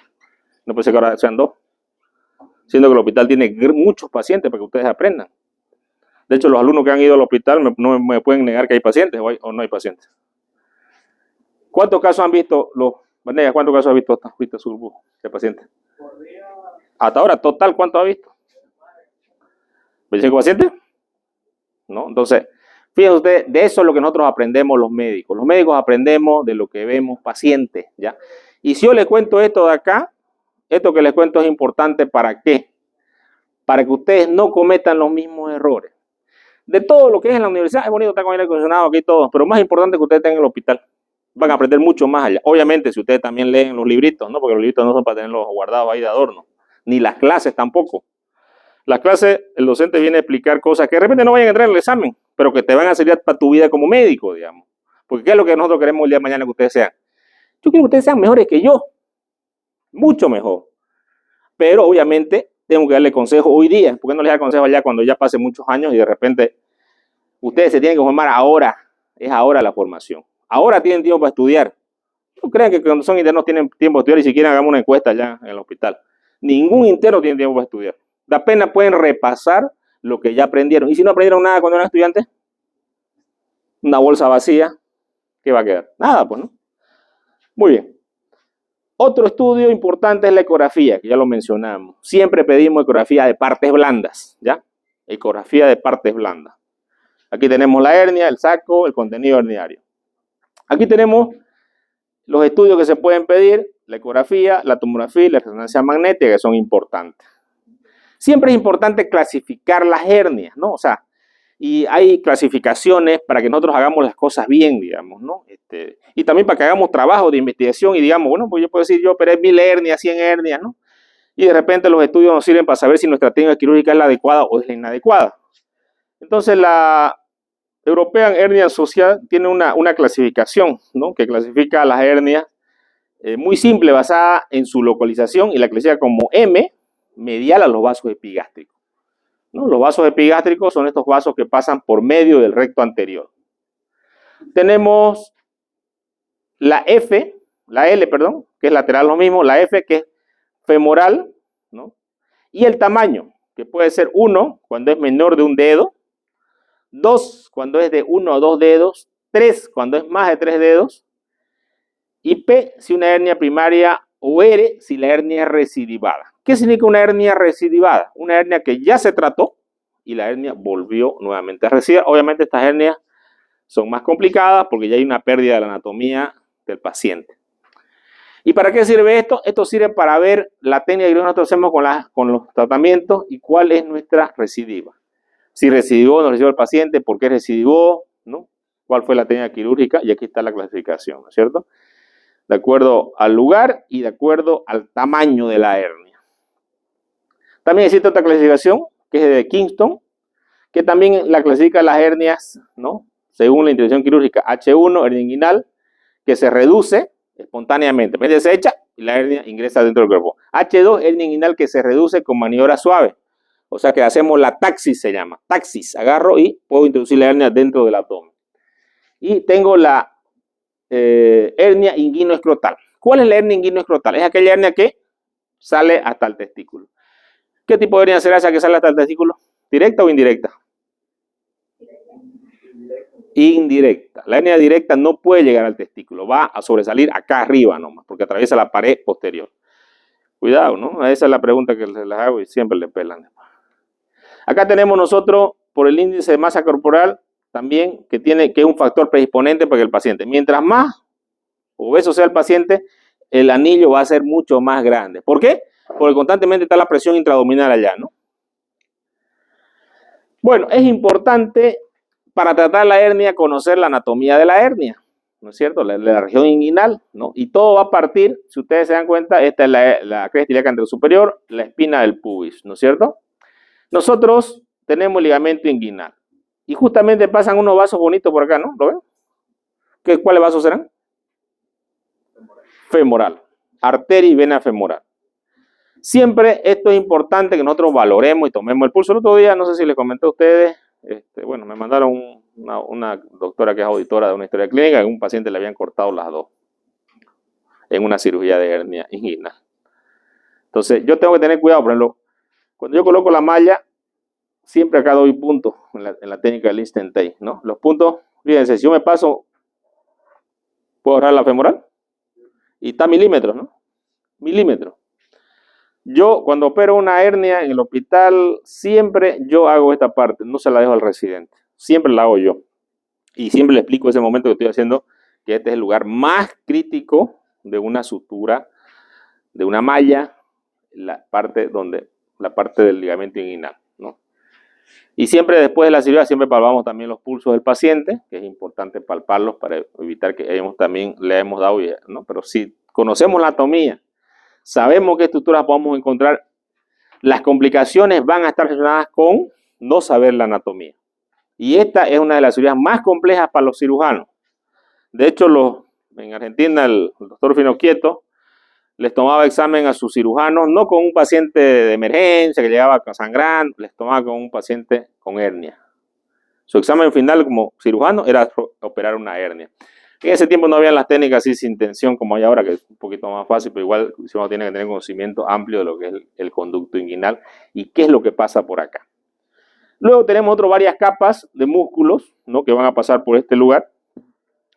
No puede ser que ahora sean 2. Siendo que el hospital tiene muchos pacientes para que ustedes aprendan. De hecho, los alumnos que han ido al hospital no me pueden negar que hay pacientes o no hay pacientes. ¿Cuántos casos han visto Vanessa, cuántos casos ha visto su grupo de pacientes? Hasta ahora, total, ¿cuánto ha visto? ¿25 pacientes? ¿No? Entonces, fíjense ustedes, de eso es lo que nosotros aprendemos los médicos. Los médicos aprendemos de lo que vemos pacientes, ¿ya? Y si yo les cuento esto de acá, esto que les cuento es importante, ¿para qué? Para que ustedes no cometan los mismos errores. De todo lo que es en la universidad, es bonito estar con aire acondicionado aquí y todo, pero más importante que ustedes estén en el hospital. Van a aprender mucho más allá. Obviamente, si ustedes también leen los libritos, ¿no? Porque los libritos no son para tenerlos guardados ahí de adorno. Ni las clases tampoco. Las clases, el docente viene a explicar cosas que de repente no vayan a entrar en el examen, pero que te van a servir para tu vida como médico, digamos. Porque ¿qué es lo que nosotros queremos el día de mañana que ustedes sean? Yo quiero que ustedes sean mejores que yo. Mucho mejor. Pero obviamente tengo que darle consejo hoy día. ¿Por qué no les da consejo allá cuando ya pase muchos años y de repente ustedes se tienen que formar ahora? Es ahora la formación. Ahora tienen tiempo para estudiar. No crean que cuando son internos tienen tiempo para estudiar y si quieren hagamos una encuesta allá en el hospital. Ningún interno tiene tiempo para estudiar. De apenas pueden repasar lo que ya aprendieron. Y si no aprendieron nada cuando eran estudiantes, una bolsa vacía, ¿qué va a quedar? Nada, pues, ¿no? Muy bien. Otro estudio importante es la ecografía, que ya lo mencionamos. Siempre pedimos ecografía de partes blandas, ¿ya? Ecografía de partes blandas. Aquí tenemos la hernia, el saco, el contenido herniario. Aquí tenemos los estudios que se pueden pedir, la ecografía, la tomografía y la resonancia magnética, que son importantes. Siempre es importante clasificar las hernias, ¿no? O sea, y hay clasificaciones para que nosotros hagamos las cosas bien, digamos, ¿no? Y también para que hagamos trabajo de investigación y digamos, bueno, pues yo puedo decir, yo operé 1000 hernias, 100 hernias, ¿no? Y de repente los estudios nos sirven para saber si nuestra técnica quirúrgica es la adecuada o es la inadecuada. Entonces, la European Hernia Society tiene una clasificación, ¿no? Que clasifica las hernias muy simple, basada en su localización y la clasifica como M, medial a los vasos epigástricos, ¿no? Los vasos epigástricos son estos vasos que pasan por medio del recto anterior. Tenemos la L, que es lateral lo mismo, la F, que es femoral, ¿no? Y el tamaño, que puede ser 1 cuando es menor de un dedo, 2 cuando es de 1 o 2 dedos, 3 cuando es más de 3 dedos, y P si una hernia primaria o R si la hernia es recidivada. ¿Qué significa una hernia recidivada? Una hernia que ya se trató y la hernia volvió nuevamente a recidir. Obviamente estas hernias son más complicadas porque ya hay una pérdida de la anatomía del paciente. ¿Y para qué sirve esto? Esto sirve para ver la técnica que nosotros hacemos con los tratamientos y cuál es nuestra recidiva. Si recidivó o no recidivó el paciente, por qué recidivó, ¿no? Cuál fue la técnica quirúrgica y aquí está la clasificación, ¿no es cierto? De acuerdo al lugar y de acuerdo al tamaño de la hernia. También existe otra clasificación que es de Kingston, que también la clasifica las hernias, ¿no? Según la intervención quirúrgica. H1, hernia inguinal, que se reduce espontáneamente. Se echa y la hernia ingresa dentro del cuerpo. H2, hernia inguinal que se reduce con maniobra suave. O sea que hacemos la taxis, se llama. Taxis, agarro y puedo introducir la hernia dentro del abdomen. Y tengo la hernia inguinoescrotal. ¿Cuál es la hernia inguinoescrotal? Es aquella hernia que sale hasta el testículo. ¿Qué tipo de hernia será esa que sale hasta el testículo? ¿Directa o indirecta? Indirecta. La hernia directa no puede llegar al testículo, va a sobresalir acá arriba nomás, porque atraviesa la pared posterior. Cuidado, ¿no? Esa es la pregunta que les hago y siempre le pelan. Acá tenemos nosotros, por el índice de masa corporal, también que es un factor predisponente para que el paciente, mientras más obeso sea el paciente, el anillo va a ser mucho más grande. ¿Por qué? porque constantemente está la presión intraabdominal allá, ¿no? Bueno, es importante para tratar la hernia conocer la anatomía de la hernia, ¿no es cierto? La región inguinal, ¿no? Y todo va a partir, si ustedes se dan cuenta, esta es la cresta ilíaca anterosuperior, la espina del pubis, ¿no es cierto? Nosotros tenemos ligamento inguinal y justamente pasan unos vasos bonitos por acá, ¿no? ¿Lo ven? ¿Cuáles vasos serán? Femoral, arteria y vena femoral. Siempre esto es importante que nosotros valoremos y tomemos el pulso. El otro día, no sé si les comenté a ustedes, bueno, me mandaron una doctora que es auditora de una historia clínica, que a un paciente le habían cortado las dos en una cirugía de hernia inguinal. Entonces, yo tengo que tener cuidado, por ejemplo, cuando yo coloco la malla, siempre acá doy puntos en la técnica del Lichtenstein, ¿no? Los puntos, fíjense, si yo me paso, puedo ahorrar la femoral y está a milímetros, ¿no? Milímetros. Yo cuando opero una hernia en el hospital, siempre yo hago esta parte, no se la dejo al residente, siempre la hago yo. Y siempre le explico ese momento que estoy haciendo, que este es el lugar más crítico de una sutura, de una malla, la parte del ligamento inguinal, ¿no? Y siempre después de la cirugía, siempre palpamos también los pulsos del paciente, que es importante palparlos para evitar que también le hemos dado, ¿no? Pero si conocemos la anatomía, sabemos qué estructuras podemos encontrar, las complicaciones van a estar relacionadas con no saber la anatomía. Y esta es una de las cirugías más complejas para los cirujanos. De hecho, en Argentina, el doctor Finocchieto les tomaba examen a sus cirujanos, no con un paciente de emergencia que llegaba sangrando, les tomaba con un paciente con hernia. Su examen final como cirujano era operar una hernia. En ese tiempo no había las técnicas así sin tensión como hay ahora, que es un poquito más fácil, pero igual uno tiene que tener conocimiento amplio de lo que es el conducto inguinal y qué es lo que pasa por acá. Luego tenemos varias capas de músculos, ¿no? Que van a pasar por este lugar.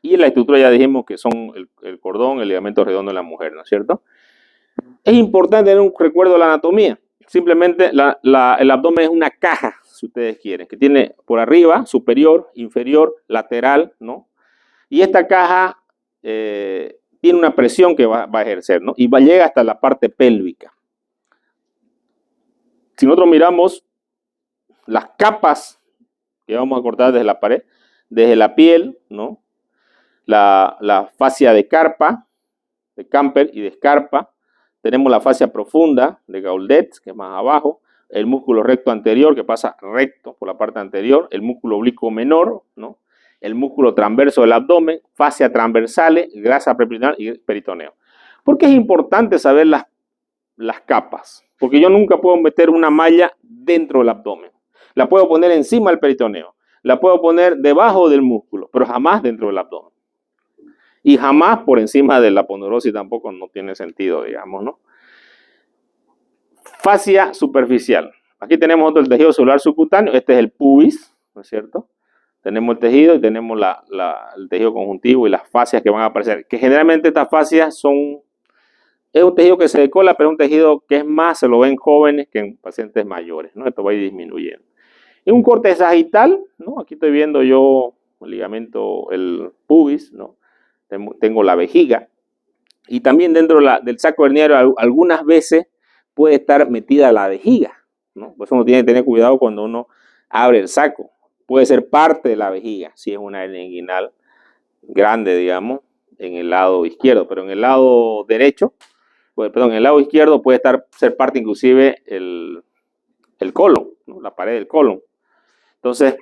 Y en la estructura ya dijimos que son el cordón, el ligamento redondo en la mujer, ¿no es cierto? Es importante tener un recuerdo de la anatomía. Simplemente el abdomen es una caja, si ustedes quieren, que tiene por arriba, superior, inferior, lateral, ¿no? Y esta caja tiene una presión que va a ejercer, ¿no? Y llega hasta la parte pélvica. Si nosotros miramos las capas que vamos a cortar desde la pared, desde la piel, ¿no? La fascia de carpa, de Camper y de Scarpa. Tenemos la fascia profunda de Gaudet, que es más abajo, el músculo recto anterior, que pasa recto por la parte anterior, el músculo oblicuo menor, ¿no? El músculo transverso del abdomen, fascia transversales, grasa peritoneal y peritoneo. ¿Por qué es importante saber las capas? Porque yo nunca puedo meter una malla dentro del abdomen. La puedo poner encima del peritoneo, la puedo poner debajo del músculo, pero jamás dentro del abdomen. Y jamás por encima de la aponeurosis tampoco, no tiene sentido, digamos, ¿no? Fascia superficial. Aquí tenemos el tejido celular subcutáneo, este es el pubis, ¿no es cierto? Tenemos el tejido y tenemos el tejido conjuntivo y las fascias que van a aparecer, que generalmente estas fascias es un tejido que se decola, pero es un tejido que es más, se lo ven jóvenes que en pacientes mayores, ¿no? Esto va a ir disminuyendo. En un corte sagital, ¿no? Aquí estoy viendo yo el ligamento, el pubis, ¿no? Tengo la vejiga y también dentro del saco herniario algunas veces puede estar metida la vejiga, ¿no? Por eso uno tiene que tener cuidado cuando uno abre el saco. Puede ser parte de la vejiga, si es una hernia inguinal grande, digamos, en el lado izquierdo, pero en el lado derecho, en el lado izquierdo puede ser parte inclusive el colon, ¿no? La pared del colon. Entonces,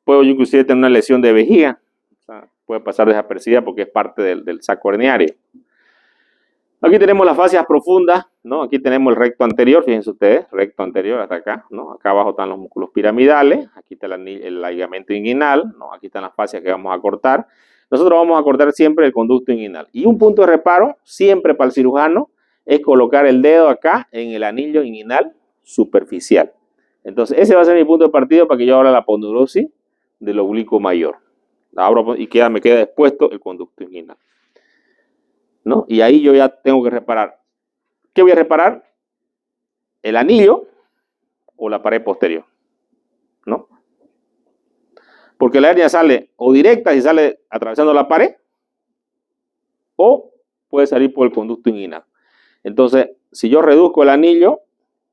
puedo yo inclusive tener una lesión de vejiga, o sea, puede pasar desapercibida porque es parte del saco herniario. Aquí tenemos las fascias profundas, ¿no? Aquí tenemos el recto anterior, fíjense ustedes, recto anterior hasta acá, ¿no? Acá abajo están los músculos piramidales, aquí está el ligamento inguinal, ¿no? Aquí están las fascias que vamos a cortar. Nosotros vamos a cortar siempre el conducto inguinal. Y un punto de reparo, siempre para el cirujano, es colocar el dedo acá en el anillo inguinal superficial. Entonces, ese va a ser mi punto de partida para que yo abra la aponeurosis del oblicuo mayor. La abro y me queda expuesto el conducto inguinal, ¿no? Y ahí yo ya tengo que reparar. ¿Qué voy a reparar? ¿El anillo o la pared posterior? ¿No? Porque la hernia sale o directa si sale atravesando la pared o puede salir por el conducto inguinal. Entonces, si yo reduzco el anillo,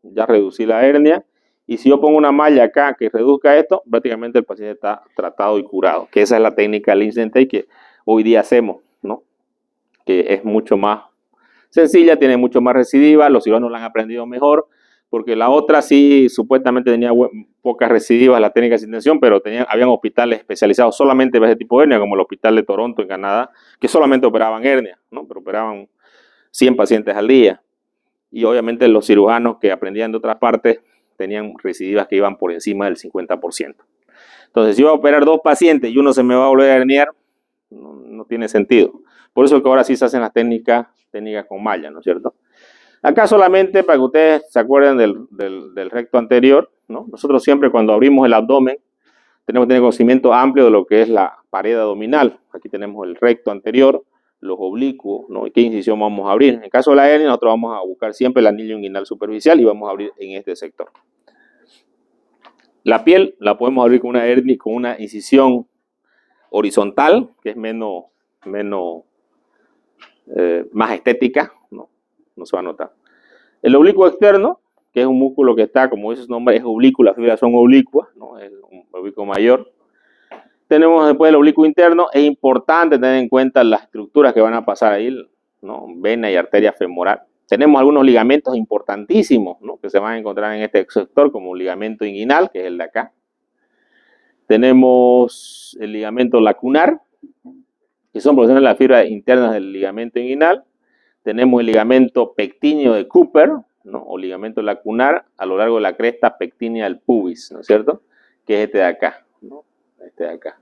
ya reducí la hernia, y si yo pongo una malla acá que reduzca esto, prácticamente el paciente está tratado y curado, que esa es la técnica Lynch Dentale que hoy día hacemos, ¿no? Que es mucho más sencilla, tiene mucho más recidiva, los cirujanos la han aprendido mejor, porque la otra sí supuestamente tenía pocas recidivas, la técnica sin tensión, pero habían hospitales especializados solamente en ese tipo de hernia, como el hospital de Toronto en Canadá, que solamente operaban hernia, ¿no? Pero operaban 100 pacientes al día. Y obviamente los cirujanos que aprendían de otras partes tenían recidivas que iban por encima del 50%. Entonces, si yo voy a operar 2 pacientes y uno se me va a volver a herniar, no tiene sentido. Por eso que ahora sí se hacen las técnicas con malla, ¿no es cierto? Acá solamente para que ustedes se acuerden del recto anterior, ¿no? Nosotros siempre cuando abrimos el abdomen tenemos que tener conocimiento amplio de lo que es la pared abdominal. Aquí tenemos el recto anterior, los oblicuos, ¿no? ¿Y qué incisión vamos a abrir? En el caso de la hernia, nosotros vamos a buscar siempre el anillo inguinal superficial y vamos a abrir en este sector. La piel la podemos abrir con una hernia, con una incisión horizontal, que es más estética, ¿no? No se va a notar. El oblicuo externo, que es un músculo que está, como dice su nombre, es oblicuo, las fibras son oblicuas, ¿no? Es un oblicuo mayor. Tenemos después el oblicuo interno, es importante tener en cuenta las estructuras que van a pasar ahí, ¿no? Vena y arteria femoral. Tenemos algunos ligamentos importantísimos, ¿no? Que se van a encontrar en este sector, como un ligamento inguinal, que es el de acá. Tenemos el ligamento lacunar, que son porciones de las fibras internas del ligamento inguinal. Tenemos el ligamento pectíneo de Cooper, ¿no? O ligamento lacunar a lo largo de la cresta pectínea del pubis, ¿no es cierto? Que es este de acá, ¿no? Este de acá.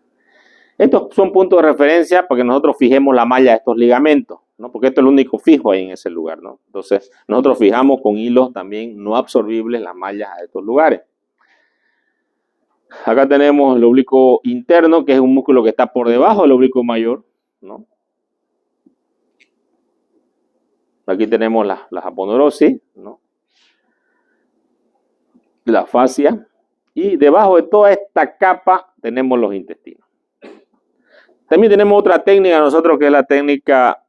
Estos son puntos de referencia para que nosotros fijemos la malla de estos ligamentos, ¿no? Porque esto es lo único fijo ahí en ese lugar, ¿no? Entonces, nosotros fijamos con hilos también no absorbibles las mallas de estos lugares. Acá tenemos el oblicuo interno, que es un músculo que está por debajo del oblicuo mayor, ¿no? Aquí tenemos la aponeurosis, ¿no? La fascia. Y debajo de toda esta capa tenemos los intestinos. También tenemos otra técnica nosotros que es la técnica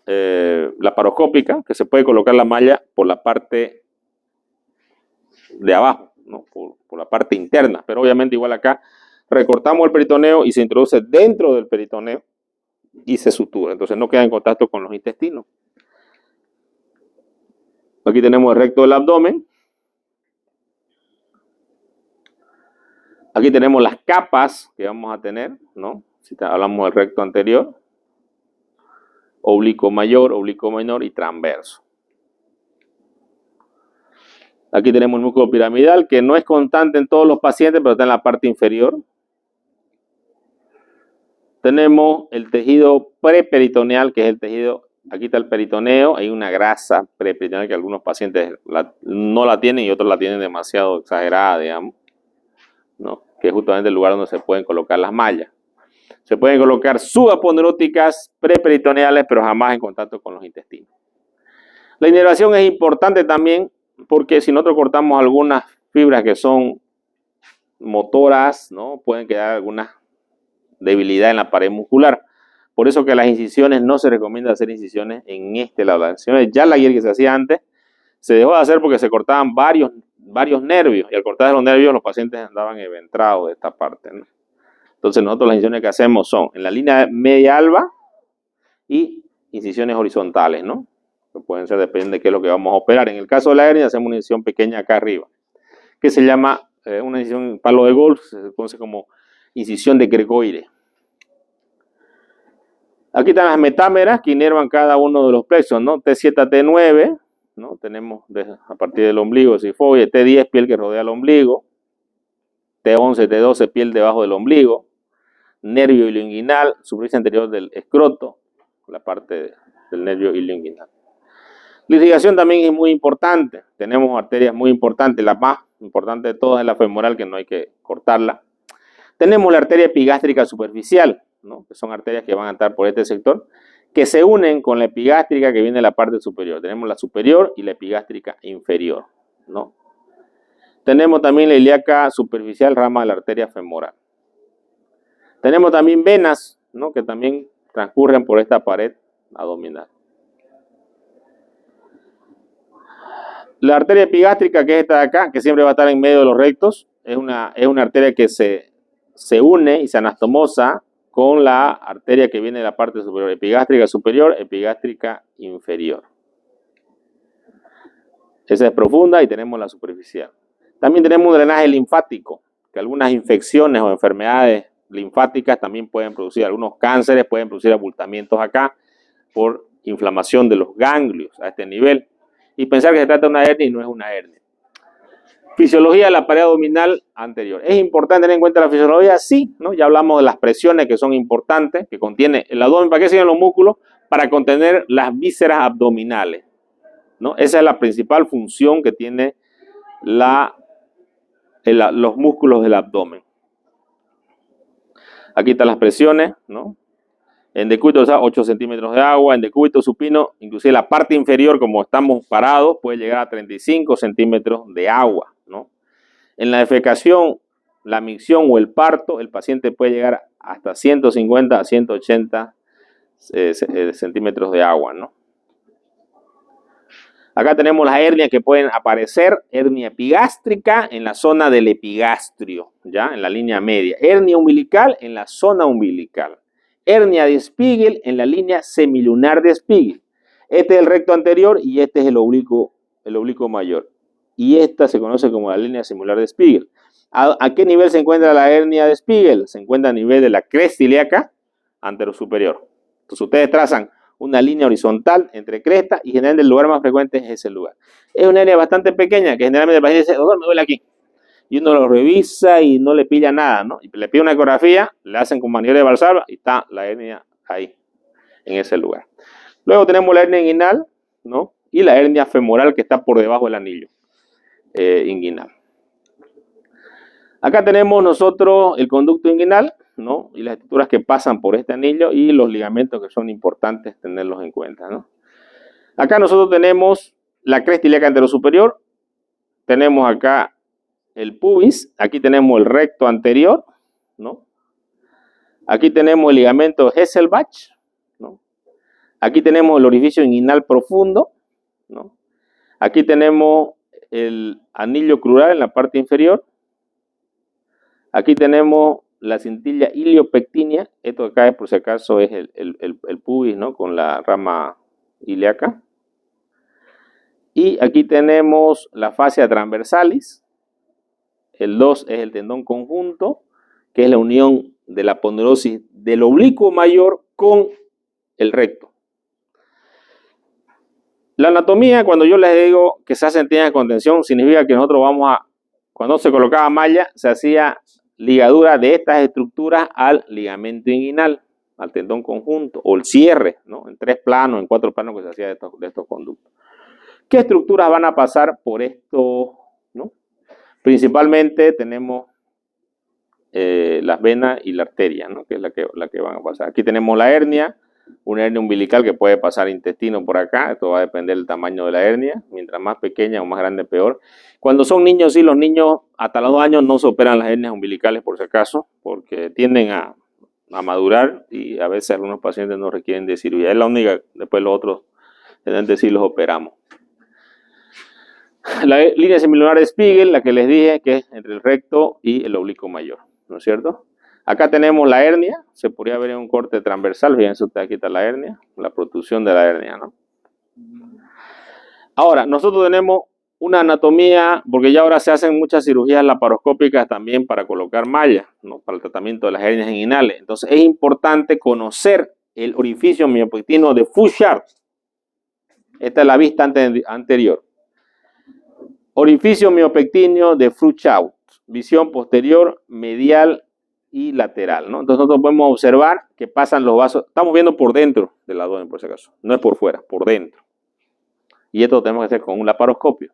laparoscópica, que se puede colocar la malla por la parte de abajo, ¿no? Por la parte interna, pero obviamente igual acá recortamos el peritoneo y se introduce dentro del peritoneo y se sutura, entonces no queda en contacto con los intestinos. Aquí tenemos el recto del abdomen. Aquí tenemos las capas que vamos a tener, ¿no? Si hablamos del recto anterior, oblicuo mayor, oblicuo menor y transverso. Aquí tenemos el músculo piramidal, que no es constante en todos los pacientes, pero está en la parte inferior. Tenemos el tejido preperitoneal, que es el tejido, aquí está el peritoneo, hay una grasa preperitoneal que algunos pacientes no la tienen y otros la tienen demasiado exagerada, digamos, ¿no? Que es justamente el lugar donde se pueden colocar las mallas. Se pueden colocar subaponeuróticas preperitoneales, pero jamás en contacto con los intestinos. La inervación es importante también porque si nosotros cortamos algunas fibras que son motoras, ¿no? Pueden quedar alguna debilidad en la pared muscular. Por eso que las incisiones no se recomienda hacer incisiones en este lado. Las incisiones ya la guía que se hacía antes se dejó de hacer porque se cortaban varios nervios y al cortar los nervios los pacientes andaban eventrados de esta parte, ¿no? Entonces nosotros las incisiones que hacemos son en la línea media alba y incisiones horizontales, ¿no? Que pueden ser, depende de qué es lo que vamos a operar. En el caso de la hernia hacemos una incisión pequeña acá arriba, que se llama una incisión en palo de golf, se conoce como incisión de Gregoire. Aquí están las metámeras que inervan cada uno de los plexos, ¿no? T7 a T9, ¿no? Tenemos a partir del ombligo, cifoide, T10, piel que rodea el ombligo, T11, T12, piel debajo del ombligo, nervio ilioinguinal, superficie anterior del escroto, la parte del nervio ilioinguinal. La irrigación también es muy importante. Tenemos arterias muy importantes. La más importante de todas es la femoral, que no hay que cortarla. Tenemos la arteria epigástrica superficial, ¿no? Que son arterias que van a estar por este sector, que se unen con la epigástrica que viene de la parte superior. Tenemos la superior y la epigástrica inferior, ¿no? Tenemos también la ilíaca superficial, rama de la arteria femoral. Tenemos también venas, ¿no? Que también transcurren por esta pared abdominal. La arteria epigástrica, que es esta de acá, que siempre va a estar en medio de los rectos, es una arteria que se une y se anastomosa con la arteria que viene de la parte superior, epigástrica superior, epigástrica inferior. Esa es profunda y tenemos la superficial. También tenemos un drenaje linfático, que algunas infecciones o enfermedades linfáticas también pueden producir, algunos cánceres pueden producir abultamientos acá por inflamación de los ganglios a este nivel. Y pensar que se trata de una hernia y no es una hernia. Fisiología de la pared abdominal anterior. ¿Es importante tener en cuenta la fisiología? Sí, ¿no? Ya hablamos de las presiones que son importantes, que contiene el abdomen. ¿Para qué sirven los músculos? Para contener las vísceras abdominales, ¿no? Esa es la principal función que tiene los músculos del abdomen. Aquí están las presiones, ¿no? En decúbito, o sea, 8 centímetros de agua. En decúbito supino, inclusive la parte inferior, como estamos parados, puede llegar a 35 centímetros de agua, ¿no? En la defecación, la micción o el parto, el paciente puede llegar hasta 150 a 180 centímetros de agua, ¿no? Acá tenemos las hernias que pueden aparecer, hernia epigástrica en la zona del epigastrio, ¿ya? En la línea media. Hernia umbilical en la zona umbilical. Hernia de Spiegel en la línea semilunar de Spiegel. Este es el recto anterior y este es el oblicuo mayor. Y esta se conoce como la línea semilunar de Spiegel. ¿A qué nivel se encuentra la hernia de Spiegel? Se encuentra a nivel de la cresta ilíaca anterosuperior. Entonces ustedes trazan una línea horizontal entre cresta y generalmente el lugar más frecuente es ese lugar. Es una hernia bastante pequeña que generalmente el paciente dice, doctor, me duele aquí. Y uno lo revisa y no le pilla nada, ¿no? Y le pide una ecografía, le hacen con maniobra de Valsalva y está la hernia ahí, en ese lugar. Luego tenemos la hernia inguinal, ¿no? Y la hernia femoral que está por debajo del anillo inguinal. Acá tenemos nosotros el conducto inguinal, ¿no? Y las estructuras que pasan por este anillo y los ligamentos que son importantes tenerlos en cuenta, ¿no? Acá nosotros tenemos la cresta ilíaca anterosuperior, tenemos acá el pubis, aquí tenemos el recto anterior, ¿no? Aquí tenemos el ligamento Hesselbach, ¿no? Aquí tenemos el orificio inguinal profundo, ¿no? Aquí tenemos el anillo crural en la parte inferior. Aquí tenemos la cintilla iliopectínea, esto acá por si acaso es el pubis, ¿no? Con la rama ilíaca. Y aquí tenemos la fascia transversalis. El 2 es el tendón conjunto, que es la unión de la aponeurosis del oblicuo mayor con el recto. La anatomía, cuando yo les digo que se hacen tiendas de contención, significa que nosotros cuando se colocaba malla, se hacía ligadura de estas estructuras al ligamento inguinal, al tendón conjunto, o el cierre, ¿no? En 3 planos, en 4 planos que se hacía de estos conductos. ¿Qué estructuras van a pasar por esto, ¿no? Principalmente tenemos las venas y la arteria, ¿no? Que es la que van a pasar. Aquí tenemos la hernia, una hernia umbilical que puede pasar intestino por acá. Esto va a depender del tamaño de la hernia. Mientras más pequeña o más grande, peor. Cuando son niños, sí, los niños hasta los 2 años no se operan las hernias umbilicales por si acaso, porque tienden a madurar y a veces algunos pacientes no requieren de cirugía. Es la única, después los otros, generalmente sí los operamos. La línea semilunar de Spiegel, la que les dije, que es entre el recto y el oblicuo mayor, ¿no es cierto? Acá tenemos la hernia, se podría ver en un corte transversal, fíjense ustedes, aquí está la hernia, la protrusión de la hernia, ¿no? Ahora, nosotros tenemos una anatomía, porque ya ahora se hacen muchas cirugías laparoscópicas también para colocar mallas, ¿no? Para el tratamiento de las hernias inguinales. Entonces es importante conocer el orificio miopectino de Fouchard. Esta es la vista anterior. Orificio miopectíneo de Fouchard, visión posterior, medial y lateral, ¿no? Entonces nosotros podemos observar que pasan los vasos, estamos viendo por dentro del abdomen por si acaso, no es por fuera, por dentro. Y esto lo tenemos que hacer con un laparoscopio.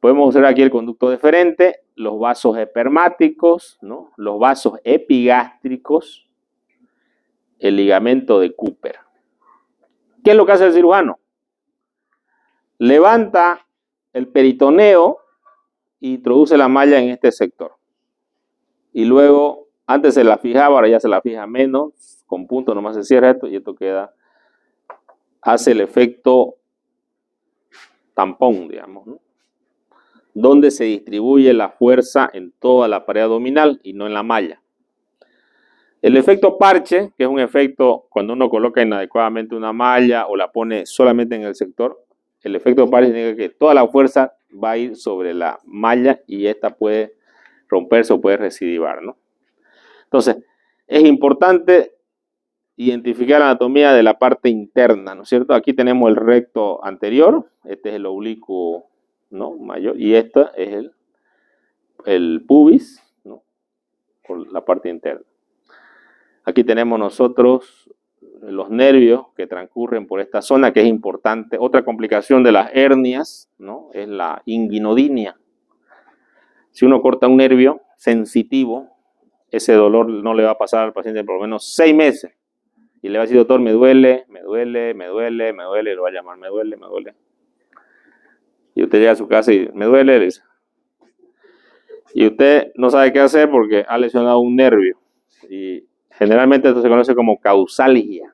Podemos observar aquí el conducto deferente, los vasos espermáticos, ¿no? Los vasos epigástricos, el ligamento de Cooper. ¿Qué es lo que hace el cirujano? Levanta el peritoneo e introduce la malla en este sector. Y luego, antes se la fijaba, ahora ya se la fija menos, con punto nomás se cierra esto y esto queda, hace el efecto tampón, digamos, ¿no? Donde se distribuye la fuerza en toda la pared abdominal y no en la malla. El efecto parche, que es un efecto cuando uno coloca inadecuadamente una malla o la pone solamente en el sector, el efecto parche significa que toda la fuerza va a ir sobre la malla y esta puede romperse o puede recidivar, ¿no? Entonces, es importante identificar la anatomía de la parte interna, ¿no es cierto? Aquí tenemos el recto anterior, este es el oblicuo, ¿no?, mayor, y esta es el pubis, ¿no?, por la parte interna. Aquí tenemos nosotros los nervios que transcurren por esta zona, que es importante. Otra complicación de las hernias, ¿no?, es la inguinodinia. Si uno corta un nervio sensitivo, ese dolor no le va a pasar al paciente por lo menos 6 meses. Y le va a decir, doctor, me duele, me duele, me duele, me duele, y lo va a llamar, me duele, me duele. Y usted llega a su casa y me duele, le dice. Y usted no sabe qué hacer porque ha lesionado un nervio. Y generalmente esto se conoce como causalgia.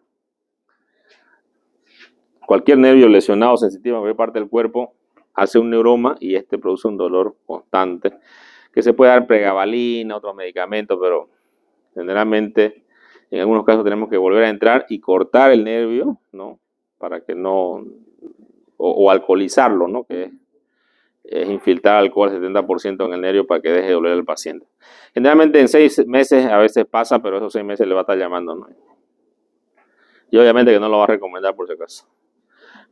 Cualquier nervio lesionado sensitivo en cualquier parte del cuerpo hace un neuroma y este produce un dolor constante que se puede dar pregabalina, otros medicamentos, pero generalmente en algunos casos tenemos que volver a entrar y cortar el nervio, ¿no?, para que no, o alcoholizarlo, ¿no?, que es infiltrar alcohol al 70% en el nervio para que deje de doler al paciente. Generalmente en 6 meses a veces pasa, pero esos 6 meses le va a estar llamando, ¿no? Y obviamente que no lo va a recomendar por si acaso.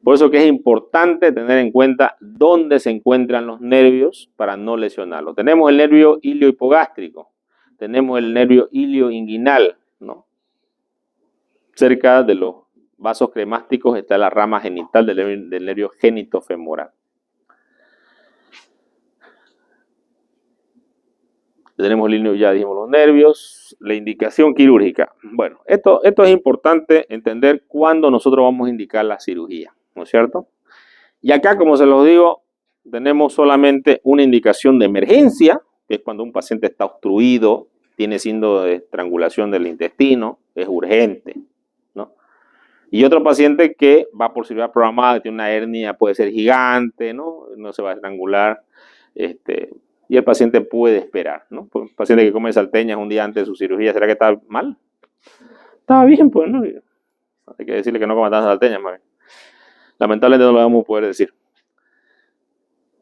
Por eso que es importante tener en cuenta dónde se encuentran los nervios para no lesionarlos. Tenemos el nervio iliohipogástrico, tenemos el nervio ilioinguinal, ¿no? Cerca de los vasos cremásticos está la rama genital del nervio genitofemoral. Tenemos el ya dijimos los nervios, la indicación quirúrgica. Bueno, esto es importante entender cuándo nosotros vamos a indicar la cirugía, ¿no es cierto? Y acá, como se los digo, tenemos solamente una indicación de emergencia, que es cuando un paciente está obstruido, tiene signo de estrangulación del intestino, es urgente, ¿no? Y otro paciente que va por cirugía programada, que tiene una hernia, puede ser gigante, ¿no? No se va a estrangular, y el paciente puede esperar, ¿no? Pues un paciente que come salteñas un día antes de su cirugía, ¿será que está mal? Estaba bien, pues, ¿no? Hay que decirle que no coma tantas salteñas, más bien. Lamentablemente no lo vamos a poder decir.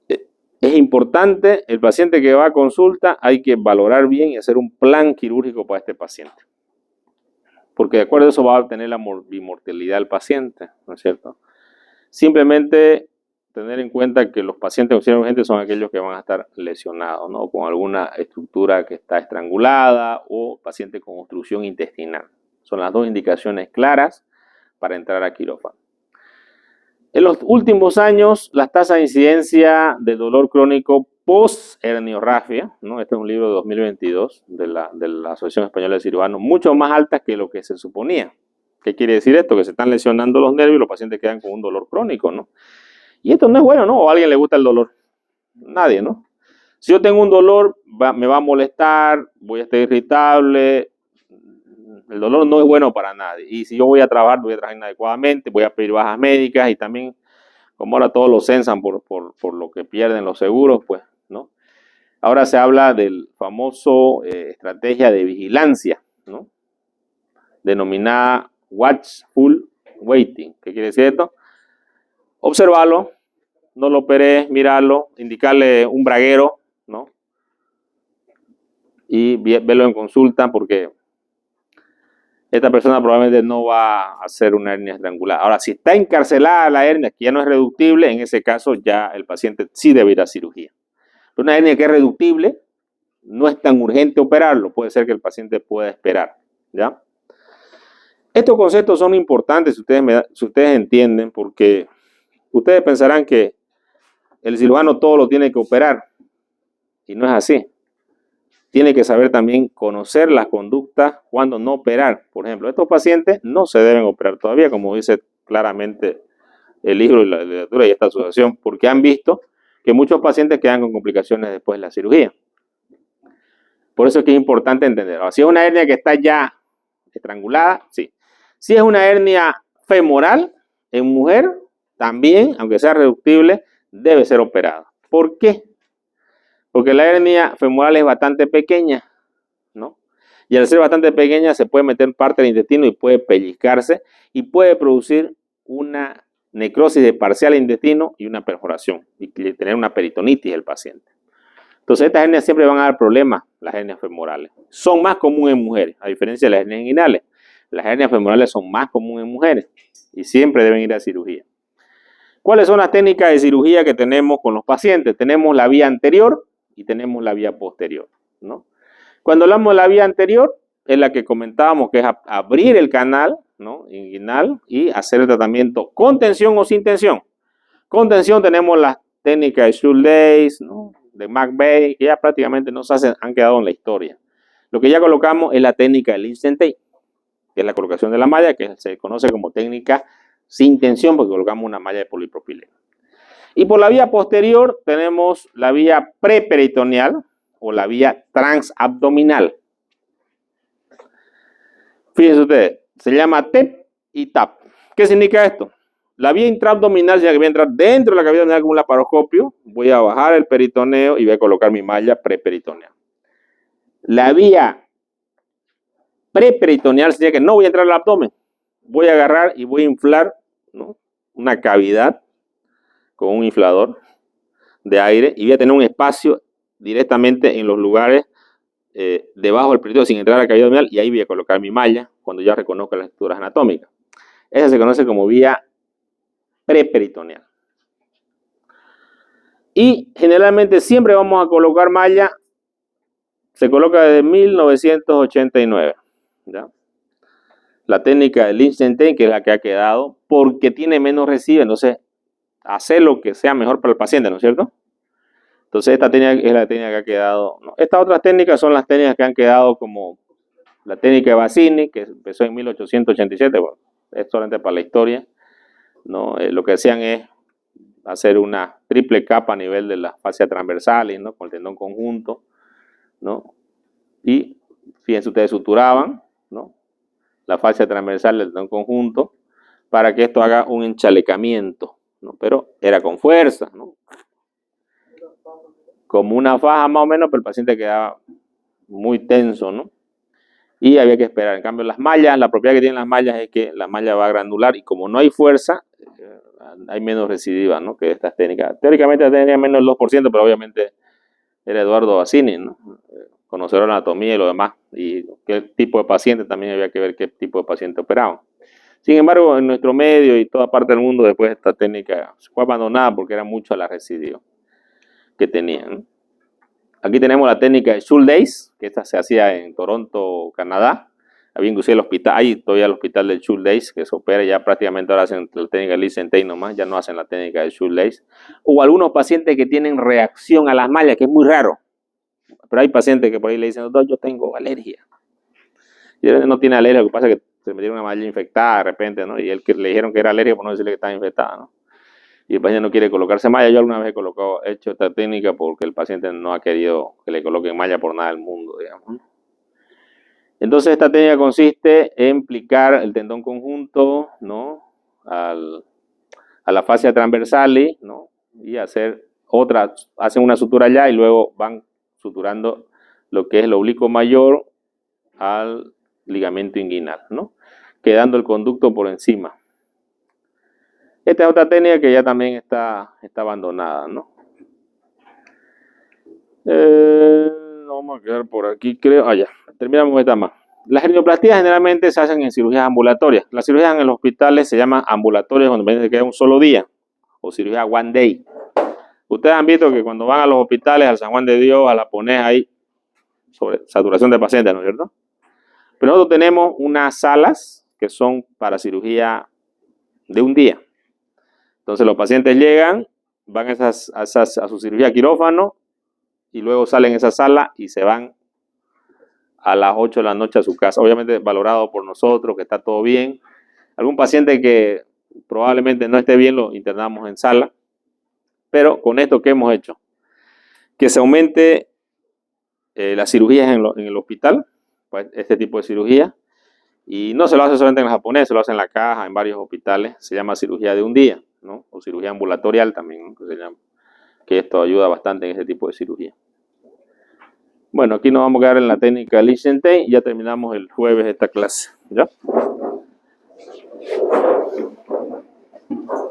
Es importante, el paciente que va a consulta, hay que valorar bien y hacer un plan quirúrgico para este paciente. Porque de acuerdo a eso va a obtener la bimortalidad del paciente, ¿no es cierto? Simplemente tener en cuenta que los pacientes con cirugía urgente son aquellos que van a estar lesionados, ¿no?, con alguna estructura que está estrangulada o paciente con obstrucción intestinal. Son las dos indicaciones claras para entrar a quirófano. En los últimos años, las tasas de incidencia de dolor crónico post-herniorrafia, ¿no?, este es un libro de 2022 de la Asociación Española de Cirujanos, mucho más altas que lo que se suponía. ¿Qué quiere decir esto? Que se están lesionando los nervios y los pacientes quedan con un dolor crónico, ¿no? Y esto no es bueno, ¿no? ¿O a alguien le gusta el dolor? Nadie, ¿no? Si yo tengo un dolor, me va a molestar, voy a estar irritable. El dolor no es bueno para nadie. Y si yo voy a trabajar inadecuadamente, voy a pedir bajas médicas y también, como ahora todos lo censan por lo que pierden los seguros, pues, ¿no? Ahora se habla del famoso estrategia de vigilancia, ¿no?, denominada watchful waiting. ¿Qué quiere decir esto? Observarlo, no lo operé, mirarlo, indicarle un braguero, ¿no?, y verlo en consulta porque esta persona probablemente no va a hacer una hernia estrangulada. Ahora, si está encarcelada la hernia, que ya no es reductible, en ese caso ya el paciente sí debe ir a cirugía. Pero una hernia que es reductible, no es tan urgente operarlo, puede ser que el paciente pueda esperar, ¿ya? Estos conceptos son importantes si ustedes entienden, porque ustedes pensarán que el cirujano todo lo tiene que operar, y no es así. Tiene que saber también conocer las conductas cuando no operar. Por ejemplo, estos pacientes no se deben operar todavía, como dice claramente el libro y la literatura y esta asociación, porque han visto que muchos pacientes quedan con complicaciones después de la cirugía. Por eso es que es importante entender. Ahora, si es una hernia que está ya estrangulada, sí. Si es una hernia femoral en mujer, también, aunque sea reductible, debe ser operada. ¿Por qué? Porque la hernia femoral es bastante pequeña, ¿no? Y al ser bastante pequeña se puede meter parte del intestino y puede pellizcarse y puede producir una necrosis de parcial intestino y una perforación y tener una peritonitis el paciente. Entonces estas hernias siempre van a dar problemas, las hernias femorales. Son más comunes en mujeres, a diferencia de las hernias inguinales. Las hernias femorales son más comunes en mujeres y siempre deben ir a cirugía. ¿Cuáles son las técnicas de cirugía que tenemos con los pacientes? Tenemos la vía anterior y tenemos la vía posterior, ¿no? Cuando hablamos de la vía anterior, es la que comentábamos, que es abrir el canal, ¿no?, inguinal y hacer el tratamiento con tensión o sin tensión. Con tensión tenemos las técnicas de Schuldeis, ¿no?, de McVeigh, que ya prácticamente no se hacen, han quedado en la historia. Lo que ya colocamos es la técnica de Lichtenstein, que es la colocación de la malla, que se conoce como técnica sin tensión, porque colocamos una malla de polipropileno. Y por la vía posterior tenemos la vía preperitoneal o la vía transabdominal. Fíjense ustedes, se llama TEP y TAP. ¿Qué significa esto? La vía intraabdominal significa que voy a entrar dentro de la cavidad abdominal con un laparoscopio, voy a bajar el peritoneo y voy a colocar mi malla preperitoneal. La vía preperitoneal significa que no voy a entrar al abdomen, voy a agarrar y voy a inflar, ¿no?, una cavidad con un inflador de aire y voy a tener un espacio directamente en los lugares debajo del peritoneo sin entrar a la cavidad abdominal y ahí voy a colocar mi malla cuando ya reconozca las estructuras anatómicas. Esa se conoce como vía preperitoneal. Y generalmente siempre vamos a colocar malla, se coloca desde 1989, ¿ya? La técnica de Lichtenstein, que es la que ha quedado, porque tiene menos residuo, entonces hacer lo que sea mejor para el paciente, ¿no es cierto? Entonces esta técnica es la técnica que ha quedado, ¿no? Estas otras técnicas son las técnicas que han quedado, como la técnica de Bassini, que empezó en 1887, bueno, es solamente para la historia, ¿no? Lo que hacían es hacer una triple capa a nivel de la fascia transversal, ¿no?, con el tendón conjunto, ¿no? Y fíjense ustedes, suturaban, ¿no?, la fascia transversal del tendón conjunto para que esto haga un enchalecamiento, ¿no? Pero era con fuerza, ¿no?, como una faja más o menos, pero el paciente quedaba muy tenso, ¿no? Y había que esperar. En cambio, las mallas, la propiedad que tienen las mallas es que la malla va a granular y como no hay fuerza, hay menos recidiva, ¿no?, que estas técnicas. Teóricamente tenía menos del 2%, pero obviamente era Eduardo Bassini, ¿no?, conocedor de la anatomía y lo demás, y qué tipo de paciente también había que ver qué tipo de paciente operaban. Sin embargo, en nuestro medio y toda parte del mundo, después esta técnica fue abandonada porque era mucho la residuo que tenían. Aquí tenemos la técnica de Schuldeis, que esta se hacía en Toronto, Canadá. Había inclusive el hospital, hay todavía el hospital del Schuldeis, que se opera, ya prácticamente ahora hacen la técnica de Lichtenstein nomás, ya no hacen la técnica de Schuldeis. O algunos pacientes que tienen reacción a las mallas, que es muy raro. Pero hay pacientes que por ahí le dicen, doctor, yo tengo alergia. Y él no tiene alergia, lo que pasa es que se metieron una malla infectada de repente, ¿no? Y él que le dijeron que era alergia por no decirle que estaba infectada, ¿no? Y el paciente no quiere colocarse malla. Yo alguna vez he hecho esta técnica porque el paciente no ha querido que le coloquen malla por nada del mundo, digamos. Entonces esta técnica consiste en plicar el tendón conjunto, ¿no?, a la fascia transversal, ¿no?, y hacen una sutura allá y luego van suturando lo que es el oblicuo mayor al ligamento inguinal, ¿no?, quedando el conducto por encima. Esta es otra técnica que ya también está abandonada, ¿no? Vamos a quedar por aquí, creo. Ya, terminamos esta más. Las hernioplastías generalmente se hacen en cirugías ambulatorias. Las cirugías en los hospitales se llaman ambulatorias cuando se queda un solo día, o cirugía one day. Ustedes han visto que cuando van a los hospitales, al San Juan de Dios, a la Ponés, hay sobre saturación de pacientes, ¿no es cierto? Pero nosotros tenemos unas salas que son para cirugía de un día. Entonces los pacientes llegan, van a su cirugía quirófano y luego salen de esa sala y se van a las 8 de la noche a su casa. Obviamente valorado por nosotros, que está todo bien. Algún paciente que probablemente no esté bien lo internamos en sala. Pero con esto, ¿qué hemos hecho? Que se aumente las cirugías en el hospital, pues este tipo de cirugía. Y no se lo hace solamente en el japonés, se lo hace en la caja, en varios hospitales. Se llama cirugía de un día. ¿no? O cirugía ambulatorial también, ¿no? Que se llama, que esto ayuda bastante en ese tipo de cirugía. Bueno, aquí nos vamos a quedar en la técnica Lichtenstein y ya terminamos el jueves esta clase, ¿ya?